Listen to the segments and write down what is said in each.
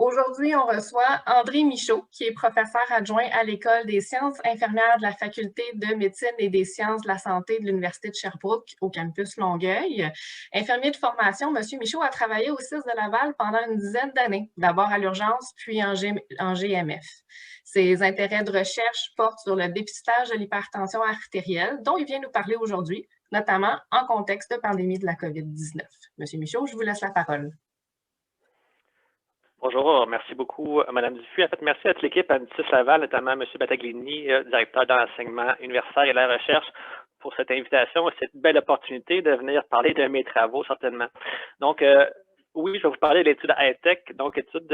Aujourd'hui, on reçoit André Michaud, qui est professeur adjoint à l'École des sciences infirmières de la Faculté de médecine et des sciences de la santé de l'Université de Sherbrooke au campus Longueuil. Infirmier de formation, M. Michaud a travaillé au CIS de Laval pendant une dizaine d'années, d'abord à l'urgence, puis en GMF. Ses intérêts de recherche portent sur le dépistage de l'hypertension artérielle, dont il vient nous parler aujourd'hui, notamment en contexte de pandémie de la COVID-19. M. Michaud, je vous laisse la parole. Bonjour, merci beaucoup, Mme Dufus. En fait, merci à toute l'équipe à Métis Laval, notamment M. Battaglini, directeur de l'enseignement universitaire et de la recherche, pour cette invitation et cette belle opportunité de venir parler de mes travaux, certainement. Donc, oui, je vais vous parler de l'étude high-tech, donc étude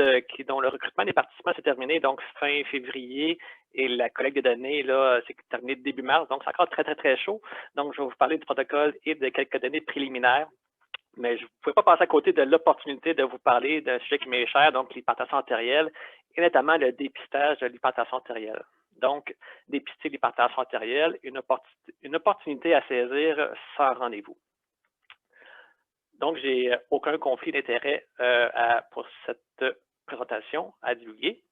dont le recrutement des participants s'est terminé donc fin février et la collecte de données là s'est terminée début mars, donc c'est encore très, très, très chaud. Donc, je vais vous parler du protocole et de quelques données préliminaires. Mais je ne pouvais pas passer à côté de l'opportunité de vous parler d'un sujet qui m'est cher, donc l'hypertension artérielle, et notamment le dépistage de l'hypertension artérielle. Donc, dépister l'hypertension artérielle, une opportunité à saisir sans rendez-vous. Donc, j'ai aucun conflit d'intérêt pour cette présentation à divulguer.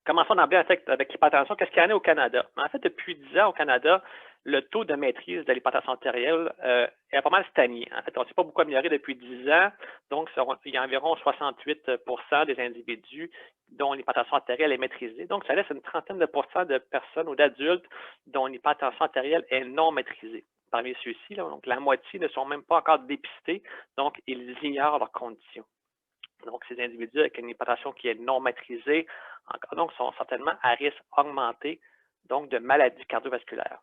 Commençons d'emblée avec l'hypertension. Qu'est-ce qu'il y en a au Canada? En fait, depuis 10 ans au Canada, le taux de maîtrise de l'hypertension artérielle est pas mal stagné. En fait, on ne s'est pas beaucoup amélioré depuis 10 ans. Donc, il y a environ 68 des individus dont l'hypertension artérielle est maîtrisée. Donc, ça laisse une trentaine de pourcents de personnes ou d'adultes dont l'hypertension artérielle est non maîtrisée. Parmi ceux-ci, donc la moitié ne sont même pas encore dépistés, donc ils ignorent leurs conditions. Donc, ces individus avec une hypertension qui est non maîtrisée, donc, sont certainement à risque augmenté donc, de maladies cardiovasculaires.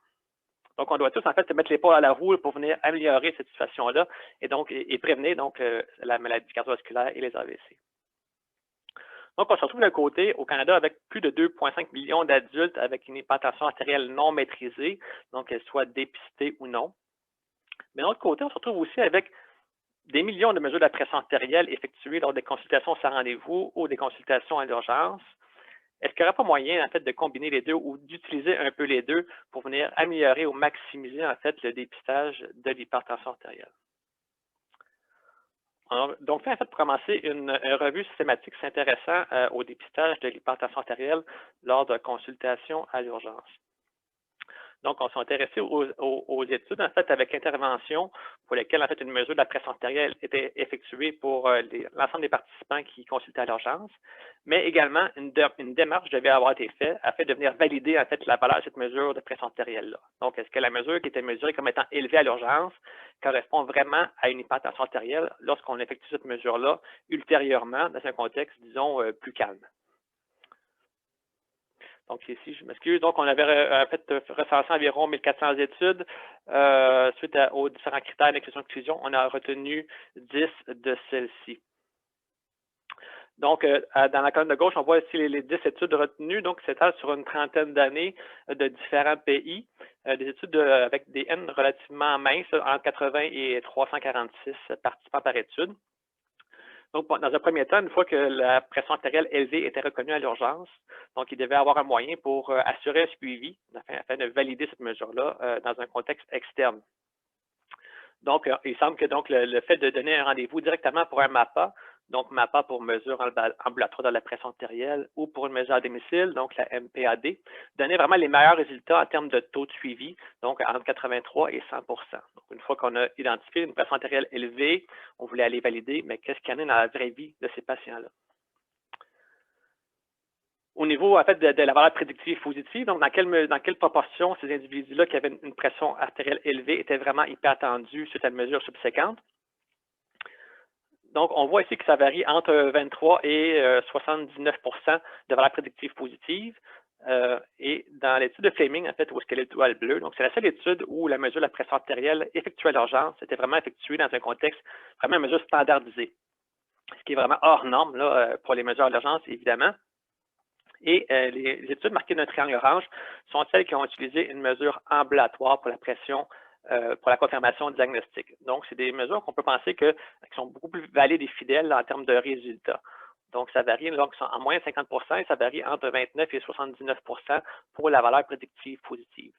Donc, on doit tous, en fait, se mettre l'épaule à la roue pour venir améliorer cette situation-là et prévenir donc, la maladie cardiovasculaire et les AVC. Donc, on se retrouve d'un côté au Canada avec plus de 2,5 millions d'adultes avec une hypertension artérielle non maîtrisée, donc qu'elle soit dépistée ou non. Mais de l'autre côté, on se retrouve aussi avec des millions de mesures de la pression artérielle effectuées lors des consultations sans rendez-vous ou des consultations à l'urgence. Est-ce qu'il n'y aurait pas moyen, en fait, de combiner les deux ou d'utiliser un peu les deux pour venir améliorer ou maximiser, en fait, le dépistage de l'hypertension artérielle? Donc, en fait, pour commencer, une revue systématique s'intéressant au dépistage de l'hypertension artérielle lors de consultations à l'urgence. Donc, on s'est intéressé aux études, en fait, avec intervention pour lesquelles, en fait, une mesure de la pression artérielle était effectuée pour l'ensemble des participants qui consultaient à l'urgence, mais également une démarche devait avoir été faite afin de venir valider, en fait, la valeur de cette mesure de pression artérielle-là. Donc, est-ce que la mesure qui était mesurée comme étant élevée à l'urgence correspond vraiment à une hypertension artérielle lorsqu'on effectue cette mesure-là ultérieurement dans un contexte, disons, plus calme? Donc, ici, je m'excuse. Donc, on avait en fait recensé environ 1400 études. Suite aux différents critères d'inclusion-exclusion, on a retenu 10 de celles-ci. Donc, dans la colonne de gauche, on voit ici les 10 études retenues. Donc, c'est sur une trentaine d'années de différents pays. Des études avec des N relativement minces, entre 80 et 346 participants par étude. Donc, dans un premier temps, une fois que la pression artérielle élevée était reconnue à l'urgence, donc il devait avoir un moyen pour assurer un suivi afin de valider cette mesure-là dans un contexte externe. Donc, il semble que donc, le fait de donner un rendez-vous directement pour un MAPA, donc MAPA pour mesure ambulatoire de la pression artérielle ou pour une mesure à domicile, donc la MPAD, donnait vraiment les meilleurs résultats en termes de taux de suivi, donc entre 83 et 100 Donc, une fois qu'on a identifié une pression artérielle élevée, on voulait aller valider, mais qu'est-ce qu'il y en a dans la vraie vie de ces patients-là? Au niveau, en fait, de la valeur prédictive positive, donc dans quelle proportion ces individus-là qui avaient une pression artérielle élevée étaient vraiment hypertendus suite à une mesure subséquente? Donc, on voit ici que ça varie entre 23 et 79 de valeur prédictive positive. Et dans l'étude de Fleming, en fait, où est-ce qu'il y a l'étoile bleue, donc c'est la seule étude où la mesure de la pression artérielle effectuée à l'urgence était vraiment effectuée dans un contexte, vraiment une mesure standardisée, ce qui est vraiment hors norme là, pour les mesures à l'urgence, évidemment. Et les études marquées d'un triangle orange sont celles qui ont utilisé une mesure ambulatoire pour la pression, pour la confirmation diagnostique. Donc, c'est des mesures qu'on peut penser qui sont beaucoup plus valides et fidèles en termes de résultats. Donc, ça varie, donc, en moins de 50 et ça varie entre 29 et 79 pour la valeur prédictive positive.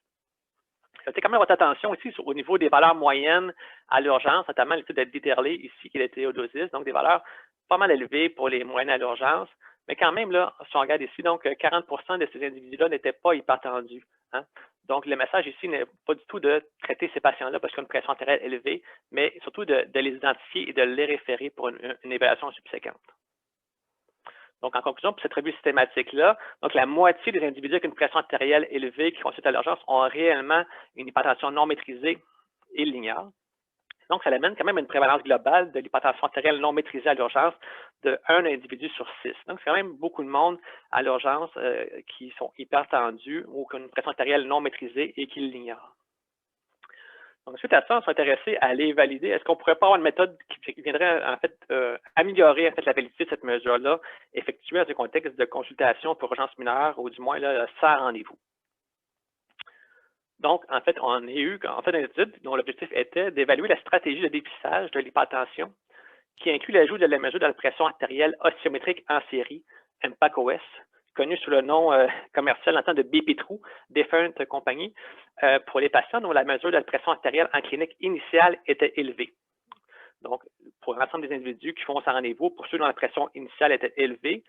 Notez quand même votre attention ici au niveau des valeurs moyennes à l'urgence, notamment l'étude de Dieterle ici, qui est la théodosis, donc des valeurs pas mal élevé pour les moyennes à l'urgence, mais quand même, là, si on regarde ici, donc 40 de ces individus-là n'étaient pas hypertendus. Hein? Donc, le message ici n'est pas du tout de traiter ces patients-là parce qu'ils ont une pression artérielle élevée, mais surtout de les identifier et de les référer pour une évaluation subséquente. Donc, en conclusion, pour cette revue systématique-là, donc la moitié des individus avec une pression artérielle élevée qui consultent à l'urgence ont réellement une hypertension non maîtrisée et l'ignorent. Donc, ça amène quand même à une prévalence globale de l'hypertension artérielle non maîtrisée à l'urgence de 1 individu sur 6. Donc, c'est quand même beaucoup de monde à l'urgence qui sont hypertendus ou qui ont une pression artérielle non maîtrisée et qui l'ignorent. Donc, suite à ça, on s'est intéressé à aller valider. Est-ce qu'on pourrait pas avoir une méthode qui viendrait en fait améliorer en fait la validité de cette mesure-là, effectuée dans un contexte de consultation pour urgence mineure ou du moins là, sans rendez-vous? Donc, en fait, on a eu une étude dont l'objectif était d'évaluer la stratégie de dépistage de l'hypertension, qui inclut l'ajout de la mesure de la pression artérielle oscillométrique en série, MPAC-OS, connue sous le nom commercial en temps de BP-True, Different Company, pour les patients dont la mesure de la pression artérielle en clinique initiale était élevée. Donc, pour l'ensemble des individus qui font sans rendez-vous, pour ceux dont la pression initiale était élevée,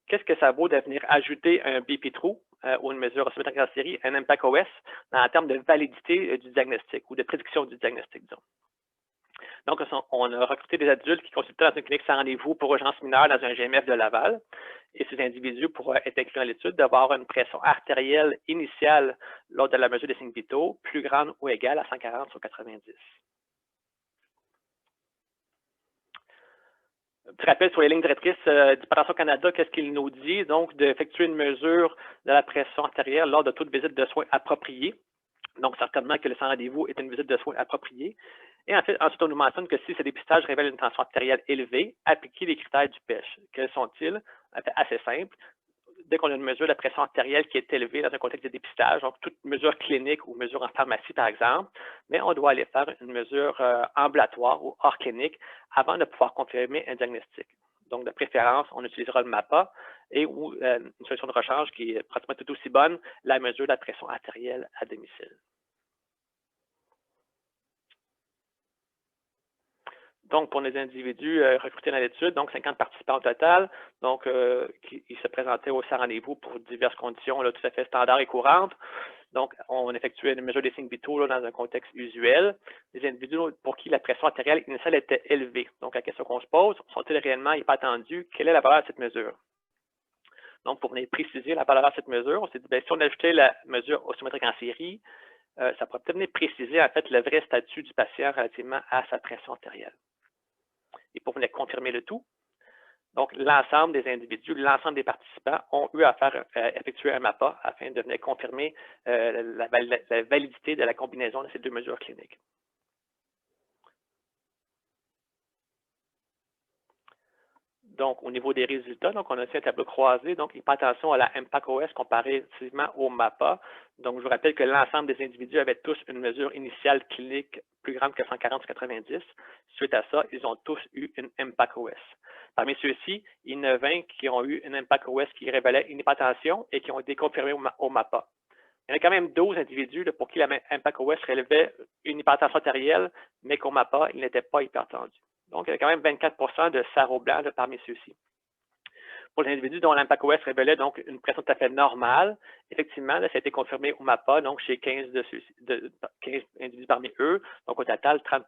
qu'est-ce que ça vaut de venir ajouter un BP-True ou une mesure oscillométrique en série, un MPAC-OS, en termes de validité du diagnostic ou de prédiction du diagnostic, disons. Donc, on a recruté des adultes qui consultaient dans une clinique sans rendez-vous pour urgence mineure dans un GMF de Laval. Et ces individus pourraient être inclus dans l'étude d'avoir une pression artérielle initiale lors de la mesure des signes vitaux plus grande ou égale à 140 sur 90. Petit rappel sur les lignes directrices d'Hypertension Canada, qu'est-ce qu'il nous dit? Donc, d'effectuer une mesure de la pression artérielle lors de toute visite de soins appropriée. Donc, certainement que le sans rendez-vous est une visite de soins appropriée. Et ensuite, on nous mentionne que si ce dépistage révèle une tension artérielle élevée, appliquez les critères du PECH. Quels sont-ils? Assez simple. Dès qu'on a une mesure de pression artérielle qui est élevée dans un contexte de dépistage, donc toute mesure clinique ou mesure en pharmacie, par exemple, mais on doit aller faire une mesure ambulatoire ou hors clinique avant de pouvoir confirmer un diagnostic. Donc, de préférence, on utilisera le MAPA et ou une solution de rechange qui est pratiquement tout aussi bonne, la mesure de la pression artérielle à domicile. Donc, pour les individus recrutés dans l'étude, donc 50 participants au total, donc ils se présentaient au rendez-vous pour diverses conditions là, tout à fait standards et courantes. Donc, on effectuait une mesure des signes vitaux là, dans un contexte usuel. Les individus pour qui la pression artérielle initiale était élevée. Donc, la question qu'on se pose, sont-ils réellement hypertendus? Quelle est la valeur de cette mesure? Donc, pour venir préciser la valeur de cette mesure, on s'est dit, bien, si on ajoutait la mesure oscillométrique en série, ça pourrait peut-être venir préciser en fait le vrai statut du patient relativement à sa pression artérielle. Et pour venir confirmer le tout, donc l'ensemble des individus, l'ensemble des participants ont eu à faire effectuer un MAPA afin de venir confirmer la validité de la combinaison de ces deux mesures cliniques. Donc, au niveau des résultats, donc on a fait un tableau croisé, donc hypertension à la MPAC-OS comparativement au MAPA. Donc, je vous rappelle que l'ensemble des individus avaient tous une mesure initiale clinique plus grande que 140 sur 90. Suite à ça, ils ont tous eu une MPAC-OS. Parmi ceux-ci, il y en a 20 qui ont eu une MPAC-OS qui révélait une hypertension et qui ont été confirmés au MAPA. Il y en a quand même 12 individus pour qui la MPAC-OS relevait une hypertension artérielle, mais qu'au MAPA, ils n'étaient pas hypertendus. Donc, il y a quand même 24 de sarrau blanc parmi ceux-ci. Pour les individus dont l'MPAC-OS révélait donc une pression tout à fait normale, effectivement, là, ça a été confirmé au MAPA, donc chez 15 individus parmi eux. Donc, au total, 30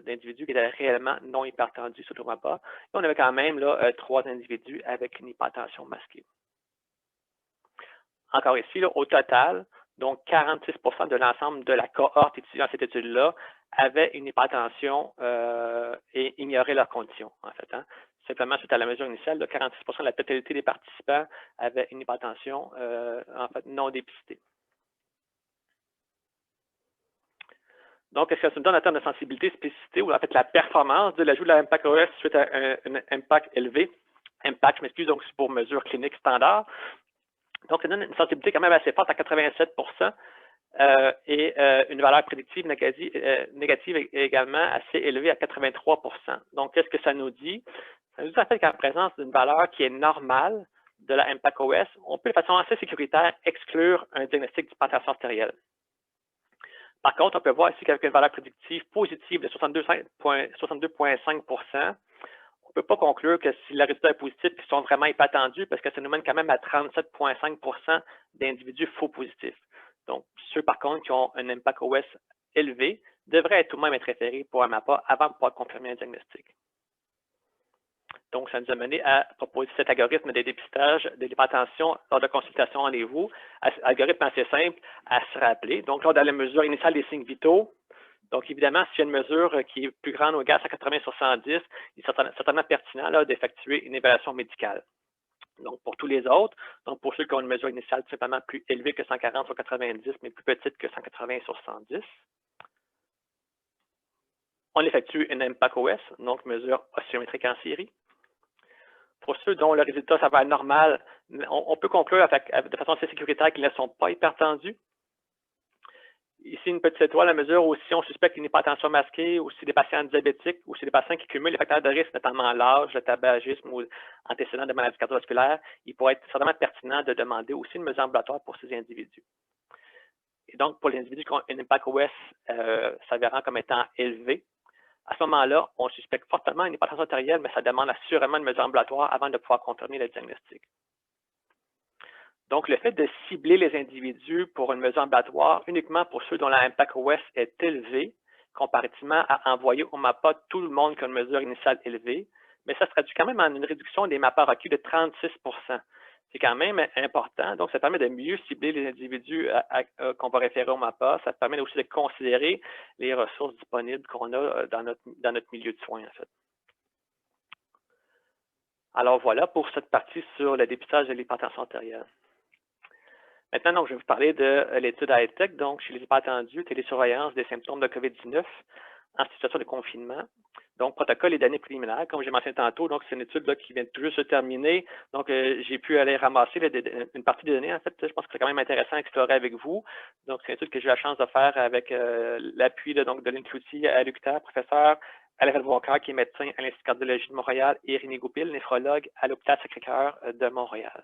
d'individus qui étaient réellement non hypertendus sur le MAPA. Et on avait quand même là, 3 individus avec une hypertension masquée. Encore ici, là, au total, donc 46 de l'ensemble de la cohorte étudiée dans cette étude-là avaient une hypertension et ignoraient leurs conditions, en fait. Hein. Simplement, suite à la mesure initiale, 46 de la totalité des participants avaient une hypertension en fait, non dépistée. Donc, est-ce que ça nous donne en termes de sensibilité, spécificité ou en fait la performance de l'ajout de la MPAC-OS suite à un MPAC élevé? MPAC, je m'excuse, donc c'est pour mesure clinique standard. Donc, ça donne une sensibilité quand même assez forte à 87 et une valeur prédictive négative également assez élevée à 83 Donc, qu'est-ce que ça nous dit? Ça nous dit en fait qu'en présence d'une valeur qui est normale de la MPAC-OS, on peut de façon assez sécuritaire exclure un diagnostic d'hypertension artérielle. Par contre, on peut voir ici qu'avec une valeur prédictive positive de 62,5 ne peut pas conclure que si le résultat est positif, qu'ils sont vraiment hypertendus, parce que ça nous mène quand même à 37,5 d'individus faux positifs. Donc, ceux, par contre, qui ont un impact OS élevé devraient tout de même être référés pour un MAPA avant de pouvoir confirmer un diagnostic. Donc, ça nous a mené à proposer cet algorithme de dépistage de l'hypertension lors de consultation en rendez-vous. Algorithme assez simple à se rappeler. Donc, lors de la mesure initiale des signes vitaux, donc évidemment, s'il y a une mesure qui est plus grande ou égale à 180 sur 110, il est certainement pertinent d'effectuer une évaluation médicale. Donc, pour tous les autres, donc pour ceux qui ont une mesure initiale tout simplement plus élevée que 140 sur 90, mais plus petite que 180 sur 110, on effectue une MPAC-OS, donc mesure oscillométrique en série. Pour ceux dont le résultat s'avère normal, on peut conclure de façon assez sécuritaire qu'ils ne sont pas hypertendus. Ici, une petite étoile à mesure où si on suspecte une hypertension masquée, ou si des patients diabétiques, ou si des patients qui cumulent les facteurs de risque, notamment l'âge, le tabagisme ou antécédents de maladies cardiovasculaires, il pourrait être certainement pertinent de demander aussi une mesure ambulatoire pour ces individus. Et donc, pour les individus qui ont un impact OS s'avérant comme étant élevé, à ce moment-là, on suspecte fortement une hypertension artérielle, mais ça demande assurément une mesure ambulatoire avant de pouvoir confirmer le diagnostic. Donc, le fait de cibler les individus pour une mesure ambulatoire uniquement pour ceux dont l'impact OS est élevé, comparativement à envoyer au MAPA tout le monde qui a une mesure initiale élevée, mais ça se traduit quand même en une réduction des MAPA requis de 36 %. C'est quand même important. Donc, ça permet de mieux cibler les individus qu'on va référer au MAPA. Ça permet aussi de considérer les ressources disponibles qu'on a dans notre milieu de soins, en fait. Alors, voilà pour cette partie sur le dépistage de l'hypertension artérielle. Maintenant, donc, je vais vous parler de l'étude high-tech, donc chez les hypertendus, télésurveillance des symptômes de COVID-19 en situation de confinement. Donc, protocole et données préliminaires, comme j'ai mentionné tantôt. Donc, c'est une étude là, qui vient tout juste se terminer. Donc, j'ai pu aller ramasser une partie des données. En fait, je pense que c'est quand même intéressant à explorer avec vous. Donc, c'est une étude que j'ai eu la chance de faire avec l'appui de Lynn Cloutier à l'UQTR, professeur Alfred Walker, qui est médecin à l'Institut de cardiologie de Montréal, et René Goupil, néphrologue à l'hôpital Sacré-Cœur de Montréal.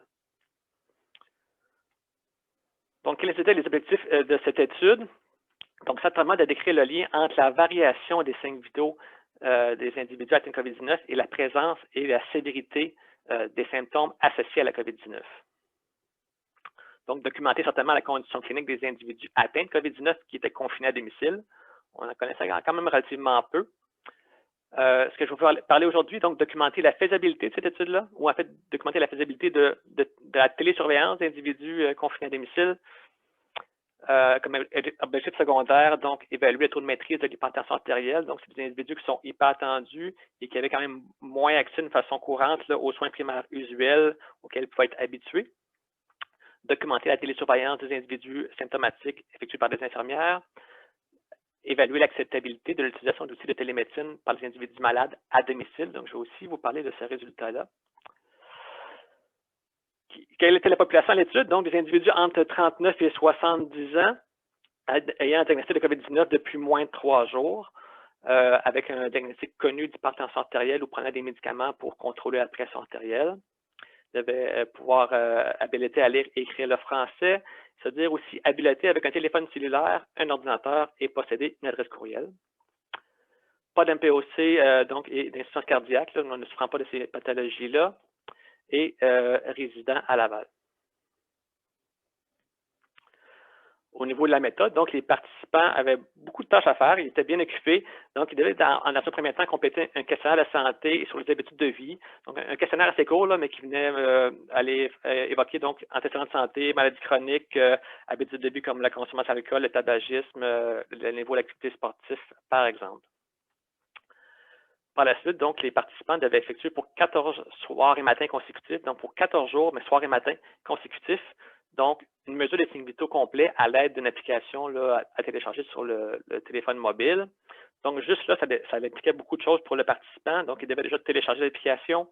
Donc, quels étaient les objectifs de cette étude? Donc, certainement de décrire le lien entre la variation des signes vitaux des individus atteints de COVID-19 et la présence et la sévérité des symptômes associés à la COVID-19. Donc, documenter certainement la condition clinique des individus atteints de COVID-19 qui étaient confinés à domicile. On en connaissait quand même relativement peu. Ce que je vais parler aujourd'hui, donc, documenter la faisabilité de cette étude-là, ou en fait, documenter la faisabilité de la télésurveillance d'individus confinés à domicile, comme objectif secondaire, donc, évaluer le taux de maîtrise de l'hypertension artérielle. Donc, c'est des individus qui sont hypertendus et qui avaient quand même moins accès d'une façon courante là, aux soins primaires usuels auxquels ils pouvaient être habitués. Documenter la télésurveillance des individus symptomatiques effectués par des infirmières. Évaluer l'acceptabilité de l'utilisation d'outils de télémédecine par les individus malades à domicile. Donc, je vais aussi vous parler de ce résultat-là. Quelle était la population à l'étude? Donc, des individus entre 39 et 70 ans ayant un diagnostic de COVID-19 depuis moins de 3 jours, avec un diagnostic connu d'hypertension artérielle ou prenant des médicaments pour contrôler la pression artérielle. Ils devaient pouvoir habilité à lire et écrire le français, c'est-à-dire aussi habilité avec un téléphone cellulaire, un ordinateur et posséder une adresse courriel. Pas d'MPOC donc, et d'insuffisance cardiaque, là, on ne souffrant pas de ces pathologies-là, et résident à Laval. Au niveau de la méthode, donc les participants avaient beaucoup de tâches à faire, ils étaient bien occupés, donc ils devaient dans un premier temps compléter un questionnaire de santé sur les habitudes de vie, donc un questionnaire assez court, là, mais qui venait aller évoquer donc antécédents de santé, maladies chroniques, habitudes de vie comme la consommation d'alcool, le tabagisme, le niveau d'activité sportive, par exemple. Par la suite, donc, les participants devaient effectuer pour 14 soirs et matins consécutifs, donc pour 14 jours, mais soirs et matins consécutifs, donc une mesure des signes vitaux complets à l'aide d'une application là, à télécharger sur le téléphone mobile. Donc, juste là, ça impliquait beaucoup de choses pour le participant. Donc, il devait déjà télécharger l'application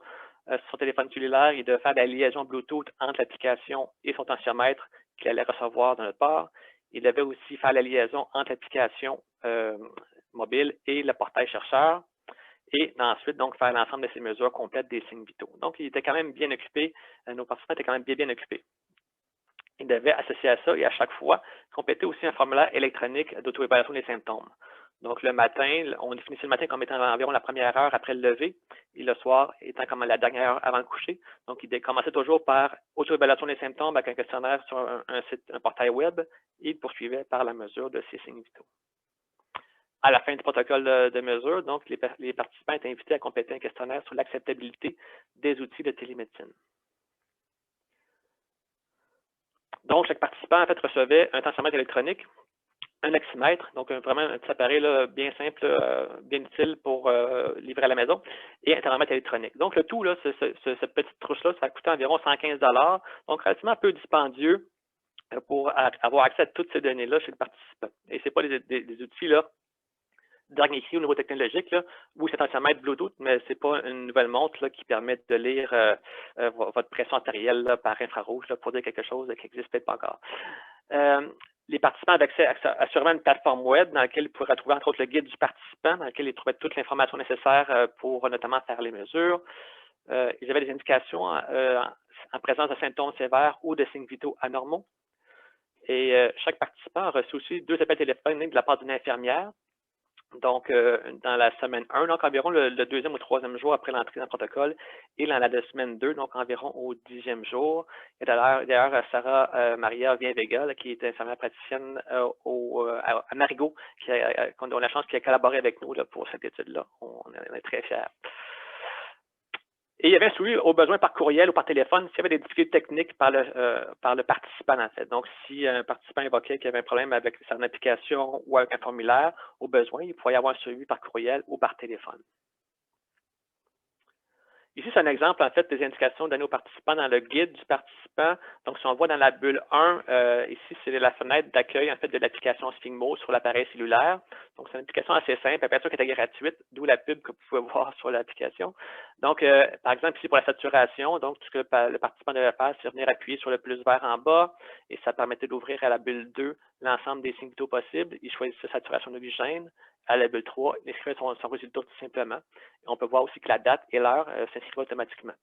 sur son téléphone cellulaire. Il devait faire la liaison Bluetooth entre l'application et son tensiomètre qu'il allait recevoir de notre part. Il devait aussi faire la liaison entre l'application mobile et le portail chercheur. Et ensuite, donc, faire l'ensemble de ces mesures complètes des signes vitaux. Donc, il était quand même bien occupé, nos participants étaient quand même bien occupés. Ils devaient associer à ça et à chaque fois compléter aussi un formulaire électronique d'auto-évaluation des symptômes. Donc, le matin, on définissait le matin comme étant environ la première heure après le lever et le soir étant comme la dernière heure avant le coucher. Donc, il commençait toujours par auto-évaluation des symptômes avec un questionnaire sur un portail web et il poursuivait par la mesure de ses signes vitaux. À la fin du protocole de mesure, donc, les participants étaient invités à compléter un questionnaire sur l'acceptabilité des outils de télémédecine. Donc, chaque participant, en fait, recevait un tensiomètre électronique, un oxymètre, donc vraiment un petit appareil là, bien simple, bien utile pour livrer à la maison, et un thermomètre électronique. Donc, le tout, là, cette petite trousse-là, ça coûtait environ 115 $, donc relativement peu dispendieux pour avoir accès à toutes ces données-là chez le participant. Et ce n'est pas des outils là, dernier cri au niveau technologique, là, où c'est un tensiomètre Bluetooth, mais ce n'est pas une nouvelle montre là, qui permet de lire votre pression artérielle là, par infrarouge là, pour dire quelque chose qui n'existe peut-être pas encore. Les participants avaient accès assurément à une plateforme web dans laquelle ils pourraient retrouver entre autres le guide du participant, dans lequel ils trouvaient toute l'information nécessaire pour notamment faire les mesures. Ils avaient des indications en présence de symptômes sévères ou de signes vitaux anormaux. Et chaque participant a reçu aussi 2 appels téléphoniques de la part d'une infirmière. Donc, dans la semaine 1, donc environ le 2e ou 3e jour après l'entrée dans le protocole, et dans la semaine 2, donc environ au 10e jour. Et d'ailleurs, Sarah Maria Vien-Vega, qui est infirmière praticienne à Marigot, qu'on a la chance qui a collaboré avec nous là, pour cette étude-là. On est très fiers. Et il y avait un suivi au besoin par courriel ou par téléphone s'il y avait des difficultés techniques par le participant, en fait. Donc, si un participant évoquait qu'il y avait un problème avec son application ou avec un formulaire, au besoin, il pourrait y avoir un suivi par courriel ou par téléphone. Ici, c'est un exemple, en fait, des indications données aux participants dans le guide du participant. Donc, si on voit dans la bulle 1, ici, c'est la fenêtre d'accueil, en fait, de l'application Sphingmo sur l'appareil cellulaire. Donc, c'est une application assez simple, bien sûr, qui était gratuite, d'où la pub que vous pouvez voir sur l'application. Donc, par exemple, ici, pour la saturation, donc, tout ce que le participant devait faire, c'est venir appuyer sur le plus vert en bas, et ça permettait d'ouvrir à la bulle 2 l'ensemble des signes vitaux possibles. Il choisissait saturation d'oxygène. À la bulle 3, il inscrivait son résultat tout simplement. Et on peut voir aussi que la date et l'heure s'inscrivent automatiquement.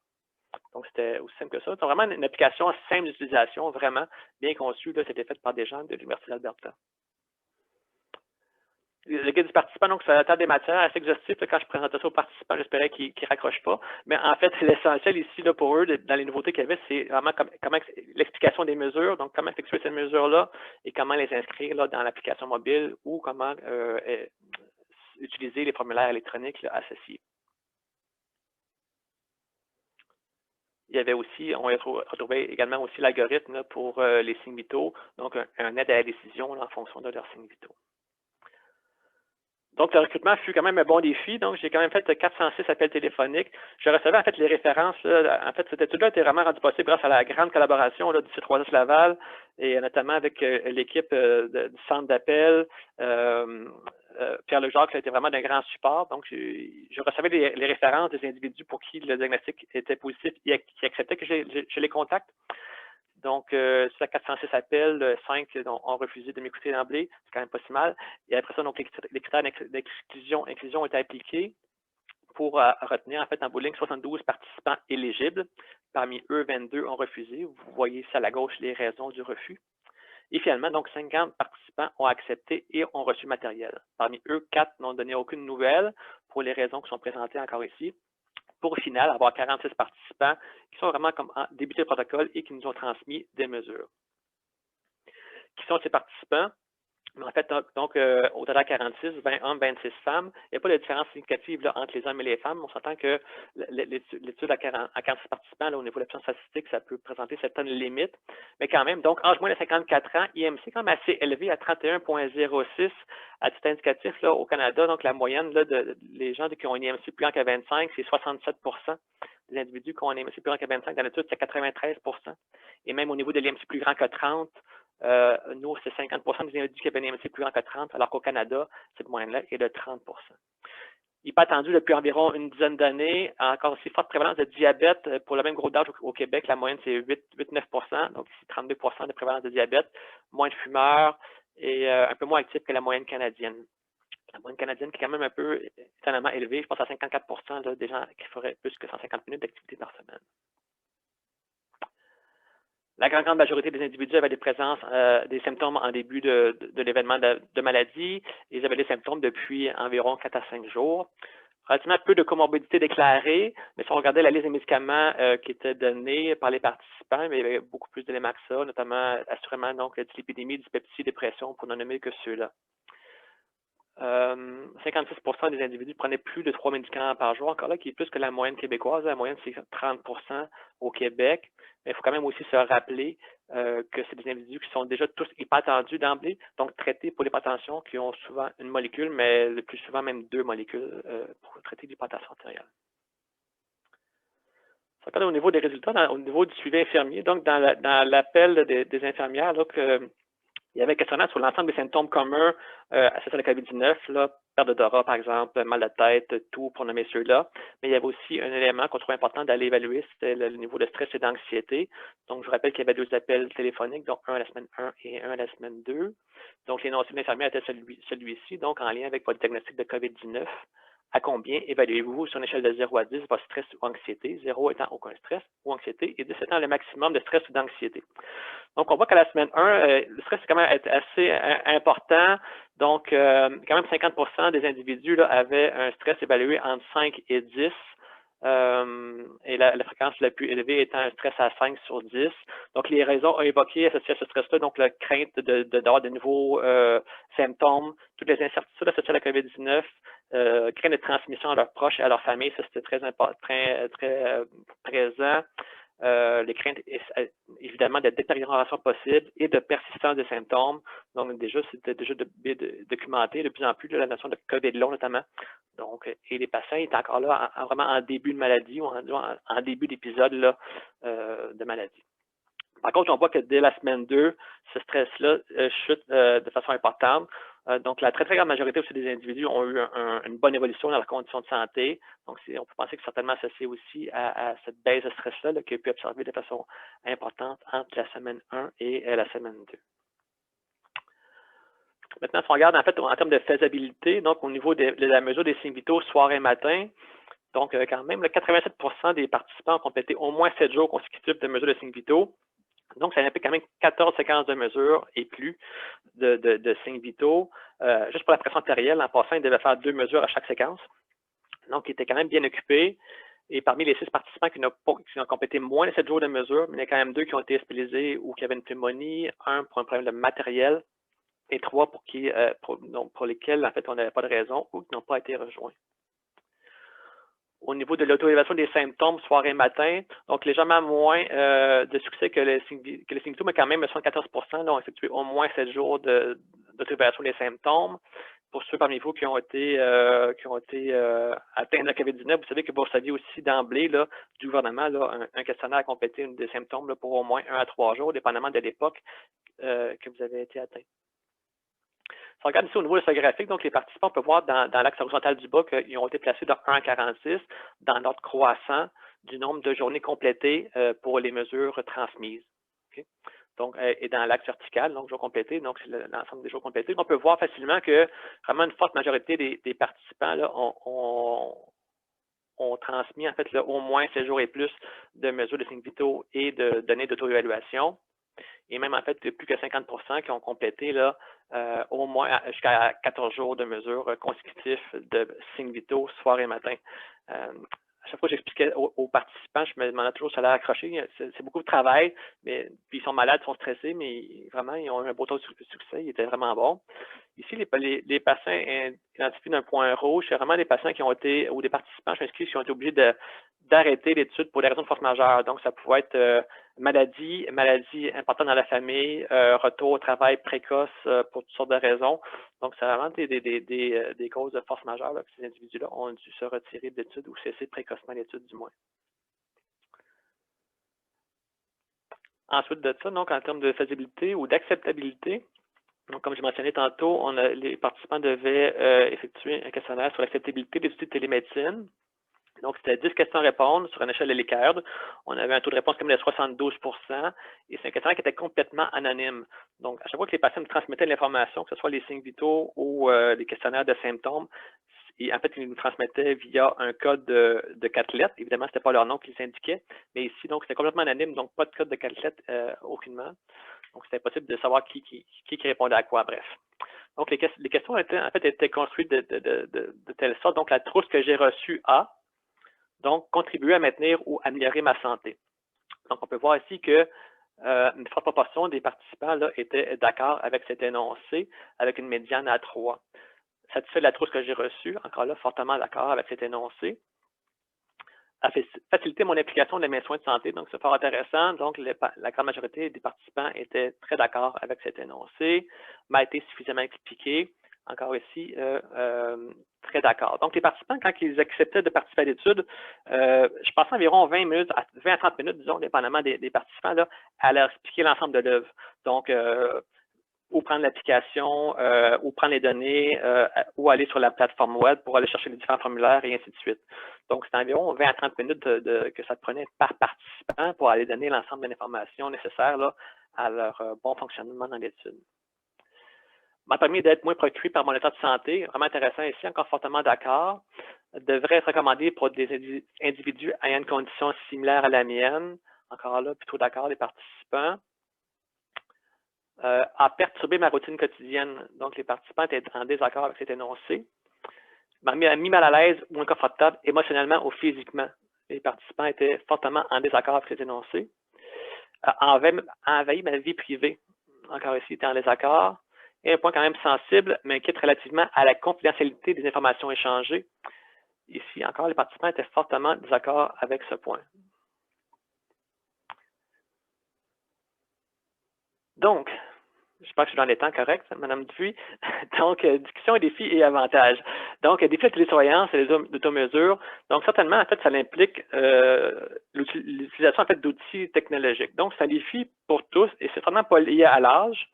Donc, c'était aussi simple que ça. C'est vraiment une application simple d'utilisation, vraiment bien conçue. C'était fait par des gens de l'Université d'Alberta. Le guide du participant, donc, ça a des matières assez exhaustives. Quand je présentais ça aux participants, j'espérais qu'ils ne raccrochent pas. Mais en fait, l'essentiel ici, là, pour eux, dans les nouveautés qu'il y avait, c'est vraiment comment l'explication des mesures, donc comment effectuer ces mesures-là et comment les inscrire là, dans l'application mobile ou comment utiliser les formulaires électroniques là, associés. Il y avait aussi, on retrouvait également aussi l'algorithme pour les signes vitaux, donc un aide à la décision là, en fonction de leurs signes vitaux. Donc, le recrutement fut quand même un bon défi. Donc, j'ai quand même fait 406 appels téléphoniques. Je recevais en fait les références. Là, en fait, cette étude-là a été vraiment rendue possible grâce à la grande collaboration là, du C3S Laval et notamment avec l'équipe du centre d'appel. Pierre Lejacques, ça a été vraiment d'un grand support. Donc, je recevais les références des individus pour qui le diagnostic était positif et qui acceptaient que je les contacte. Donc, sur 406 appels, 5 ont refusé de m'écouter d'emblée. C'est quand même pas si mal. Et après ça, donc, les critères d'exclusion ont été appliqués pour retenir, en fait, en bout de ligne, 72 participants éligibles. Parmi eux, 22 ont refusé. Vous voyez ici à la gauche les raisons du refus. Et finalement, donc, 50 participants ont accepté et ont reçu le matériel. Parmi eux, 4 n'ont donné aucune nouvelle pour les raisons qui sont présentées encore ici. Pour au final avoir 46 participants qui sont vraiment comme débuté le protocole et qui nous ont transmis des mesures. Qui sont ces participants? En fait, donc au total 46, 20 hommes, 26 femmes. Il n'y a pas de différence significative là, entre les hommes et les femmes. On s'entend que l'étude à 46 participants, là, au niveau de la puissance statistique, ça peut présenter certaines limites. Mais quand même, donc, âge moins de 54 ans, IMC est quand même assez élevé à 31,06 à titre indicatif là, au Canada. Donc, la moyenne là, les gens qui ont un IMC plus grand que 25, c'est 67 des individus qui ont un IMC plus grand que 25. Dans l'étude, c'est 93 Et même au niveau de l'IMC plus grand que 30, nous, c'est 50 des individus qui avaient un IMC plus grand que 30, alors qu'au Canada, cette moyenne-là est de 30 Il n'est pas attendu depuis environ une dizaine d'années. Encore aussi forte prévalence de diabète pour le même groupe d'âge au Québec. La moyenne, c'est 8-9 donc ici 32 de prévalence de diabète, moins de fumeurs et un peu moins actifs que la moyenne canadienne. La moyenne canadienne qui est quand même un peu étonnamment élevée. Je pense à 54 là, des gens qui feraient plus que 150 minutes d'activité par semaine. La grande majorité des individus avaient des présences, des symptômes en début de l'événement de maladie. Ils avaient des symptômes depuis environ 4 à 5 jours. relativement peu de comorbidités déclarées, mais si on regardait la liste des médicaments qui étaient donnés par les participants, mais il y avait beaucoup plus d'éléments que ça, notamment assurément donc dyslipidémie, dyspepsie, dépression, pour n'en nommer que ceux-là. 56% des individus prenaient plus de 3 médicaments par jour, encore là, qui est plus que la moyenne québécoise. La moyenne, c'est 30% au Québec. Mais il faut quand même aussi se rappeler que c'est des individus qui sont déjà tous hypertendus d'emblée, donc traités pour l'hypertension, qui ont souvent une molécule, mais le plus souvent même 2 molécules pour traiter l'hypertension artérielle. Si on regarde au niveau des résultats, au niveau du suivi infirmier, donc dans l'appel des infirmières, là, il y avait un questionnaire sur l'ensemble des symptômes communs associés à la COVID-19, là, perte d'odorat, par exemple, mal de tête, tout, pour nommer ceux-là. Mais il y avait aussi un élément qu'on trouve important d'aller évaluer, c'était le niveau de stress et d'anxiété. Donc, je vous rappelle qu'il y avait 2 appels téléphoniques, donc un à la semaine 1 et un à la semaine 2. Donc, l'énoncé de l'infirmière était celui-ci, donc en lien avec votre diagnostic de COVID-19. À combien évaluez-vous sur une échelle de 0 à 10 votre stress ou anxiété, 0 étant aucun stress ou anxiété et 10 étant le maximum de stress ou d'anxiété. Donc, on voit qu'à la semaine 1, le stress est quand même assez important. Donc, quand même 50% des individus là, avaient un stress évalué entre 5 et 10. Et la fréquence la plus élevée étant un stress à 5 sur 10. Donc, les raisons évoquées associées à ce stress-là, donc la crainte d'avoir de nouveaux symptômes, toutes les incertitudes associées à la COVID-19, crainte de transmission à leurs proches et à leur famille, ça c'était très présent. Les craintes, évidemment, de détérioration possible et de persistance des symptômes. Donc, c'était déjà documenté de plus en plus de la notion de COVID long, notamment. Donc, et les patients étaient encore là vraiment en début de maladie ou en début d'épisode de maladie. Par contre, on voit que dès la semaine 2, ce stress-là chute de façon importante. Donc, la très grande majorité aussi des individus ont eu une bonne évolution dans leurs conditions de santé. Donc, on peut penser que c'est certainement associé aussi à cette baisse de stress-là qui a pu observer de façon importante entre la semaine 1 et la semaine 2. Maintenant, si on regarde en fait en termes de faisabilité, donc au niveau de la mesure des signes vitaux soir et matin, donc quand même, 87% des participants ont complété au moins 7 jours consécutifs de mesure de signes vitaux. Donc, ça implique quand même 14 séquences de mesures et plus de signes vitaux. Juste pour la pression artérielle, en passant, ils devaient faire 2 mesures à chaque séquence. Donc, ils étaient quand même bien occupés. Et parmi les 6 participants qui ont complété moins de 7 jours de mesures, il y en a quand même 2 qui ont été hospitalisés ou qui avaient une pneumonie, 1 pour un problème de matériel et 3 pour lesquels, en fait, on n'avait pas de raison ou qui n'ont pas été rejoints. Au niveau de l'auto-évaluation des symptômes soir et matin, donc légèrement moins de succès que les signes vitaux, mais quand même 74% ont effectué au moins 7 jours d'auto-évaluation des symptômes. Pour ceux parmi vous qui ont été atteints de la COVID-19, vous savez que vous saviez aussi d'emblée du gouvernement un questionnaire à compléter des symptômes là, pour au moins 1 à 3 jours, dépendamment de l'époque que vous avez été atteint. Si on regarde ici au niveau de ce graphique, donc les participants peuvent voir dans l'axe horizontal du bas qu'ils ont été placés de 1 à 46 dans l'ordre croissant du nombre de journées complétées pour les mesures transmises. Okay? Donc, et dans l'axe vertical, donc jours complétés, donc c'est l'ensemble des jours complétés. On peut voir facilement que vraiment une forte majorité des participants là, ont transmis en fait là, au moins 7 jours et plus de mesures de signes vitaux et de données d'auto-évaluation. Et même en fait, plus que 50% qui ont complété là, au moins jusqu'à 14 jours de mesures consécutifs de signes vitaux soir et matin. À chaque fois que j'expliquais aux participants, je me demandais toujours si ça allait accrocher. C'est beaucoup de travail, mais puis ils sont malades, ils sont stressés, mais vraiment, ils ont eu un beau taux de succès, ils étaient vraiment bons. Ici, les patients identifiés d'un point rouge, c'est vraiment des patients qui ont été, ou des participants, je m'inscris, qui ont été obligés d'arrêter l'étude pour des raisons de force majeure. Donc, ça pouvait être maladie importante dans la famille, retour au travail précoce pour toutes sortes de raisons. Donc, c'est vraiment des causes de force majeure là, que ces individus-là ont dû se retirer de l'étude ou cesser précocement l'étude du moins. Ensuite de ça, donc en termes de faisabilité ou d'acceptabilité, donc, comme je mentionnais tantôt, les participants devaient effectuer un questionnaire sur l'acceptabilité des outils de télémédecine. Donc, c'était 10 questions à répondre sur une échelle de Likert. On avait un taux de réponse comme de 72 et c'est un questionnaire qui était complètement anonyme. Donc, à chaque fois que les patients nous transmettaient de l'information, que ce soit les signes vitaux ou les questionnaires de symptômes, en fait, ils nous transmettaient via un code de 4 lettres. Évidemment, ce n'était pas leur nom qu'ils indiquaient, mais ici, donc, c'était complètement anonyme, donc pas de code de 4 lettres aucunement. Donc, c'était impossible de savoir qui répondait à quoi, bref. Donc, les questions étaient construites de telle sorte. Donc, la trousse que j'ai reçue a, donc, contribué à maintenir ou améliorer ma santé. Donc, on peut voir ici que une forte proportion des participants là, étaient d'accord avec cet énoncé, avec une médiane à 3. Satisfait de la trousse que j'ai reçue, encore là, fortement d'accord avec cet énoncé. A facilité mon implication dans mes soins de santé, donc c'est fort intéressant. Donc, la grande majorité des participants étaient très d'accord avec cet énoncé, m'a été suffisamment expliqué. Encore ici, très d'accord. Donc, les participants, quand ils acceptaient de participer à l'étude, je passais environ 20 à 30 minutes, disons, dépendamment des participants, là, à leur expliquer l'ensemble de l'œuvre. Donc, ou prendre l'application, ou prendre les données, ou aller sur la plateforme web pour aller chercher les différents formulaires et ainsi de suite. Donc, c'est environ 20 à 30 minutes que ça prenait par participant pour aller donner l'ensemble de l'information nécessaire là, à leur bon fonctionnement dans l'étude. M'a permis d'être moins préoccupé par mon état de santé. Vraiment intéressant ici, encore fortement d'accord. Devrait être recommandé pour des individus ayant une condition similaire à la mienne. Encore là, plutôt d'accord, les participants. A perturbé ma routine quotidienne. Donc, les participants étaient en désaccord avec cet énoncé. M'a mis mal à l'aise ou inconfortable émotionnellement ou physiquement. Les participants étaient fortement en désaccord avec cet énoncé. A envahi ma vie privée. Encore ici, était en désaccord. Et un point quand même sensible, m'inquiète relativement à la confidentialité des informations échangées. Ici, encore, les participants étaient fortement en désaccord avec ce point. Donc, j'espère que je suis dans les temps corrects, Mme Dupuis. Donc, discussion, défis et avantages. Donc, défis de télésurveillance et les automesures. Donc, certainement, en fait, ça implique l'utilisation en fait, d'outils technologiques. Donc, c'est un défi pour tous et c'est vraiment pas lié à l'âge.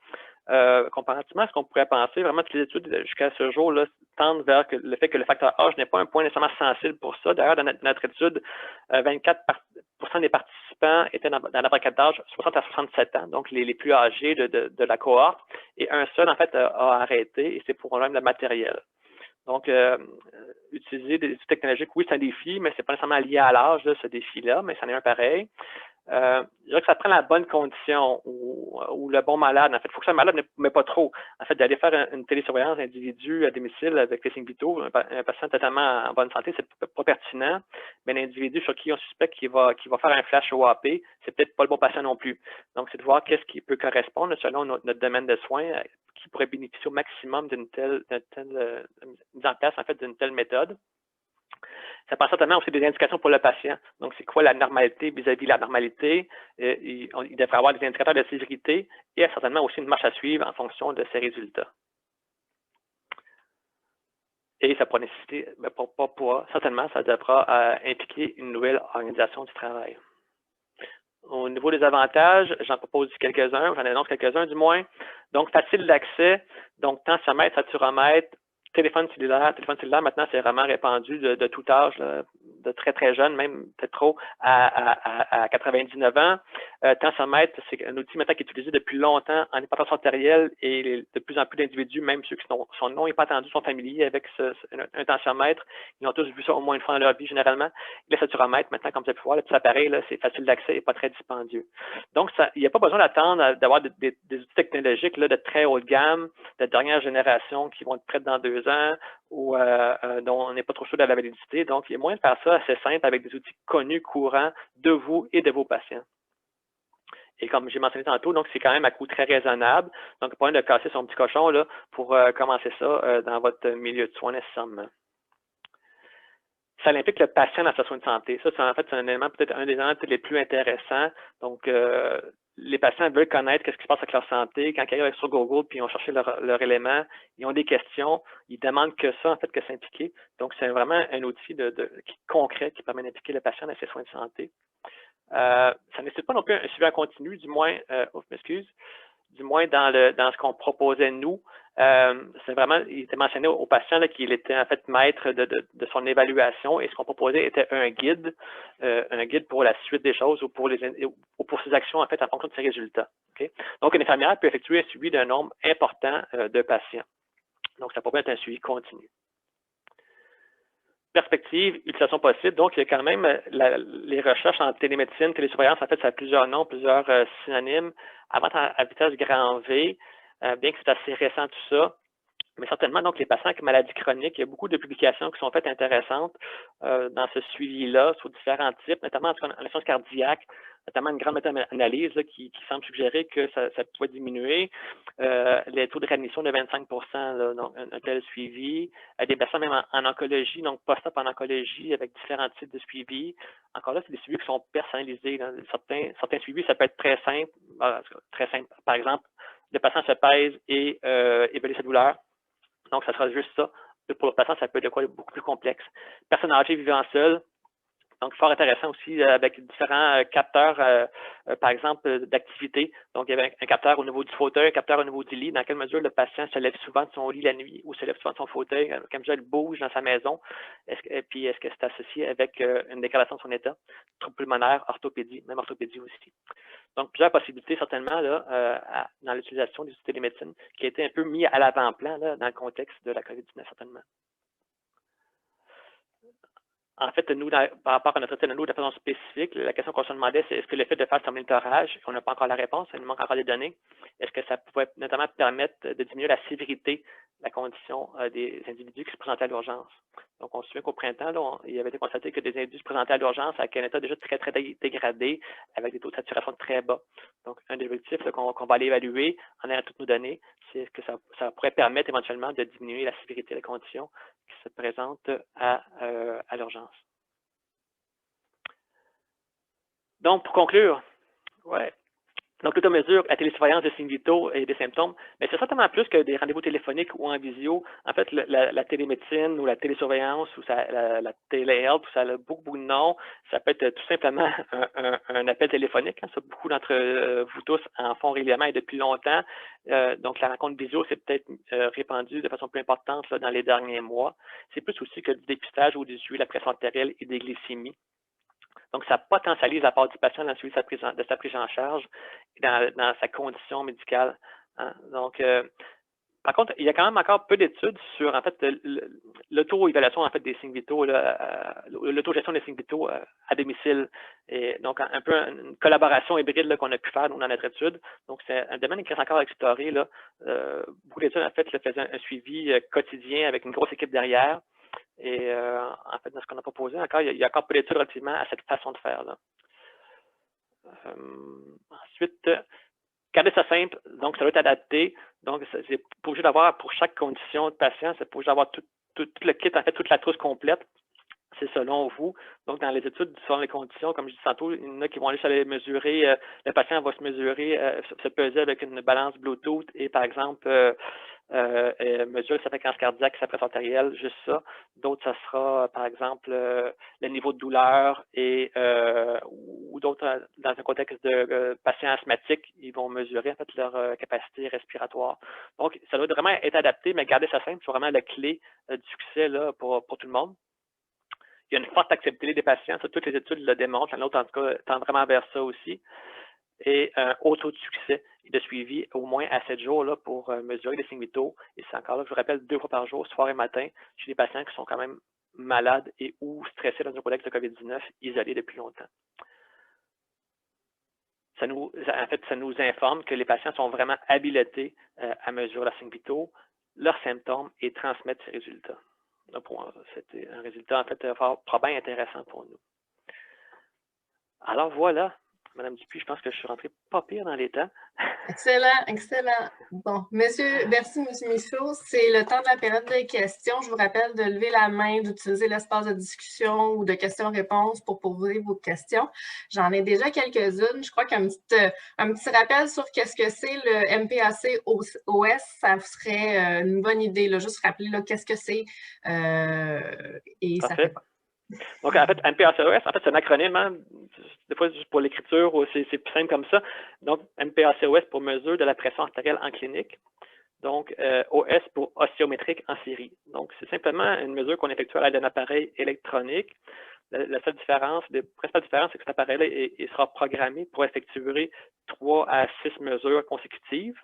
Comparativement à ce qu'on pourrait penser, vraiment, toutes les études jusqu'à ce jour-là tendent vers le fait que le facteur âge n'est pas un point nécessairement sensible pour ça. D'ailleurs, dans notre étude, 24% des participants étaient dans la braquette d'âge 60 à 67 ans, donc les plus âgés de la cohorte, et un seul, en fait, a arrêté, et c'est pour un problème de matériel. Donc, utiliser des outils technologiques, oui, c'est un défi, mais ce n'est pas nécessairement lié à l'âge, ce défi-là, mais c'en est un pareil. Je dirais que ça prend la bonne condition ou le bon malade. En fait, il faut que ça soit malade, mais pas trop. En fait, d'aller faire une télésurveillance d'individu à domicile avec les signes vitaux, un patient totalement en bonne santé, c'est pas pertinent, mais l'individu sur qui on suspecte qu'il va faire un flash OAP, c'est peut-être pas le bon patient non plus. Donc, c'est de voir qu'est-ce qui peut correspondre selon notre domaine de soins, qui pourrait bénéficier au maximum d'une telle mise en place, en fait, d'une telle méthode. Ça passe certainement aussi des indications pour le patient. Donc, c'est quoi la normalité vis-à-vis de la normalité? Il devrait avoir des indicateurs de sévérité et certainement aussi une marche à suivre en fonction de ces résultats. Et ça pourra nécessiter, certainement, ça devra impliquer une nouvelle organisation du travail. Au niveau des avantages, j'en propose quelques-uns, j'en annonce quelques-uns du moins. Donc, facile d'accès, donc tensiomètre, saturomètre, téléphone cellulaire maintenant, c'est vraiment répandu de tout âge, là, de très, très jeune, même peut-être trop, à 99 ans. Tensiomètre, c'est un outil maintenant qui est utilisé depuis longtemps en hypertension artérielle et de plus en plus d'individus, même ceux qui sont non hypertendus, sont familiers avec un tensiomètre. Ils ont tous vu ça au moins une fois dans leur vie, généralement. Et le saturomètre, maintenant, comme vous avez pu voir, le petit appareil, c'est facile d'accès et pas très dispendieux. Donc, il n'y a pas besoin d'attendre d'avoir des outils technologiques là, de très haut de gamme, de dernière génération qui vont être prêts dans 2 ans ou dont on n'est pas trop sûr de la validité. Donc, il y a moyen de faire ça assez simple avec des outils connus, courants de vous et de vos patients. Et comme j'ai mentionné tantôt, donc c'est quand même à coût très raisonnable. Donc, pas besoin de casser son petit cochon là, pour commencer ça dans votre milieu de soins nécessairement. Ça implique le patient dans sa soin de santé. Ça, c'est en fait un élément, peut-être un des éléments les plus intéressants. Donc, les patients veulent connaître ce qui se passe avec leur santé. Quand ils arrivent sur Google puis ils ont cherché leur élément, ils ont des questions, ils demandent que ça, en fait, que s'impliquer. Donc, c'est vraiment un outil concret qui permet d'impliquer le patient dans ses soins de santé. Ça ne nécessite pas non plus un suivi en continu, du moins, du moins dans ce qu'on proposait nous. C'est vraiment, il était mentionné au patient qu'il était en fait maître de son évaluation et ce qu'on proposait était un guide pour la suite des choses ou pour ses actions en fait en fonction de ses résultats. Okay? Donc, une infirmière peut effectuer un suivi d'un nombre important de patients. Donc, ça pourrait être un suivi continu. Perspective, utilisation possible. Donc, il y a quand même les recherches en télémédecine, télésurveillance, en fait, ça a plusieurs noms, plusieurs synonymes. Avant à vitesse grand V, bien que c'est assez récent tout ça, Mais certainement, donc, les patients avec maladies chroniques, il y a beaucoup de publications qui sont faites intéressantes dans ce suivi-là, sur différents types, notamment en insuffisance cardiaque, notamment une grande méta-analyse qui semble suggérer que ça pourrait diminuer les taux de réadmission de 25 là, donc un tel suivi. Des patients même en oncologie, donc post-op en oncologie, avec différents types de suivis. Encore là, c'est des suivis qui sont personnalisés. Là. Certains suivis, ça peut être très simple. Très simple. Par exemple, le patient se pèse et évalue sa douleur. Donc, ça sera juste ça. Pour le patient, ça peut être de quoi beaucoup plus complexe. Personne âgée vivant seule. Donc, fort intéressant aussi avec différents capteurs, par exemple, d'activité. Donc, il y avait un capteur au niveau du fauteuil, un capteur au niveau du lit, dans quelle mesure le patient se lève souvent de son lit la nuit ou se lève souvent de son fauteuil, dans quelle mesure il bouge dans sa maison. Puis, est-ce que c'est associé avec une dégradation de son état? Troubles pulmonaires, orthopédie, même orthopédie aussi. Donc, plusieurs possibilités, certainement, là, dans l'utilisation des outils de télémédecine, qui a été un peu mis à l'avant-plan là, dans le contexte de la COVID-19, certainement. En fait, nous, par rapport à notre télémédecine de façon spécifique, la question qu'on se demandait, c'est est-ce que le fait de faire ce monitorage, on n'a pas encore la réponse, il nous manque encore des données, est-ce que ça pouvait notamment permettre de diminuer la sévérité de la condition des individus qui se présentaient à l'urgence? Donc, on se souvient qu'au printemps, là, il avait été constaté que des individus se présentaient à l'urgence avec un état déjà très, très dégradé, avec des taux de saturation très bas. Donc, un des objectifs qu'on va aller évaluer en ayant toutes nos données, c'est que ça pourrait permettre éventuellement de diminuer la sévérité de la condition qui se présente à l'urgence. Donc, pour conclure, donc l'automesure, la télésurveillance des signes vitaux et des symptômes, mais c'est certainement plus que des rendez-vous téléphoniques ou en visio. En fait, la télémédecine ou la télésurveillance ou la téléhealth, ça a beaucoup de noms. Ça peut être tout simplement un appel téléphonique. Hein. Ça, beaucoup d'entre vous tous en font régulièrement et depuis longtemps. Donc, la rencontre visio, c'est peut-être répandu de façon plus importante là, dans les derniers mois. C'est plus aussi que du dépistage ou du suivi de la pression artérielle et des glycémies. Donc, ça potentialise la part du patient dans le suivi de sa prise en charge et dans sa condition médicale. Hein. Donc, par contre, il y a quand même encore peu d'études sur, en fait, l'auto-évaluation en fait, des signes vitaux, l'auto-gestion des signes vitaux à domicile. Et donc, un peu une collaboration hybride qu'on a pu faire dans notre étude. Donc, c'est un domaine qui reste encore à explorer. Là. Beaucoup d'études, en fait, faisaient un suivi quotidien avec une grosse équipe derrière. Et en fait, dans ce qu'on a proposé, encore, il y a encore peu d'études relativement à cette façon de faire. Là. Ensuite, garder ça simple, donc ça doit être adapté. Donc, c'est pas obligé d'avoir pour chaque condition de patient, c'est pas obligé d'avoir tout le kit, en fait, toute la trousse complète. C'est selon vous. Donc, dans les études, selon les conditions, comme je disais tantôt, il y en a qui vont aller se mesurer, le patient va se mesurer, se peser avec une balance Bluetooth et, par exemple, mesurer sa fréquence cardiaque, sa pression artérielle, juste ça. D'autres, ça sera, par exemple, le niveau de douleur et ou d'autres, dans un contexte de patients asthmatiques, ils vont mesurer en fait leur capacité respiratoire. Donc, ça doit vraiment être adapté, mais garder ça simple, c'est vraiment la clé du succès là, pour tout le monde. Il y a une forte acceptabilité des patients, ça, toutes les études le démontrent, la nôtre en tout cas tend vraiment vers ça aussi. Et un haut taux de succès et de suivi au moins à 7 jours là, pour mesurer les signes vitaux. Et c'est encore là, je vous rappelle, 2 fois par jour, soir et matin, chez des patients qui sont quand même malades et ou stressés dans un contexte de COVID-19, isolés depuis longtemps. Ça nous informe que les patients sont vraiment habilités à mesurer leurs signes vitaux, leurs symptômes et transmettre ces résultats. C'était un résultat en fait probablement intéressant pour nous. Alors voilà. Madame Dupuis, je pense que je suis rentrée pas pire dans les temps. Excellent, excellent. Bon, merci, M. Michaud. C'est le temps de la période de questions. Je vous rappelle de lever la main, d'utiliser l'espace de discussion ou de questions-réponses pour poser vos questions. J'en ai déjà quelques-unes. Je crois qu'un petit rappel sur qu'est-ce que c'est le MPAC OS, ça serait une bonne idée. Là, juste rappeler qu'est-ce que c'est et ça fait pas. Donc, en fait, MPACOS, en fait, c'est un acronyme, hein, des fois, juste pour l'écriture, c'est plus simple comme ça. Donc, MPACOS pour mesure de la pression artérielle en clinique. Donc, OS pour oscillométrique en série. Donc, c'est simplement une mesure qu'on effectue à l'aide d'un appareil électronique. La seule différence, la principale différence, c'est que cet appareil-là il sera programmé pour effectuer 3 à 6 mesures consécutives,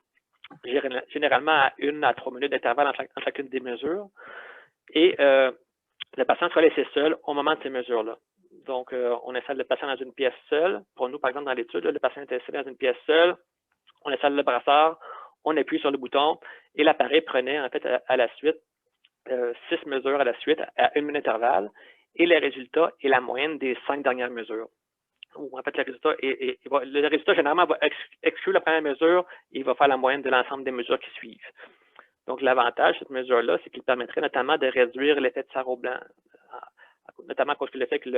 généralement à 1 à 3 minutes d'intervalle en chacune des mesures. Et le patient sera laissé seul au moment de ces mesures-là. Donc, on installe le patient dans une pièce seule. Pour nous, par exemple, dans l'étude, le patient est installé dans une pièce seule. On installe le brassard, on appuie sur le bouton Et l'appareil prenait en fait à la suite 6 mesures à la suite à 1 minute d'intervalle et le résultat est la moyenne des 5 dernières mesures. Ou en fait, le résultat généralement va exclure la première mesure et il va faire la moyenne de l'ensemble des mesures qui suivent. Donc, l'avantage de cette mesure-là, c'est qu'il permettrait notamment de réduire l'effet de sarreau blanc, notamment à cause du fait que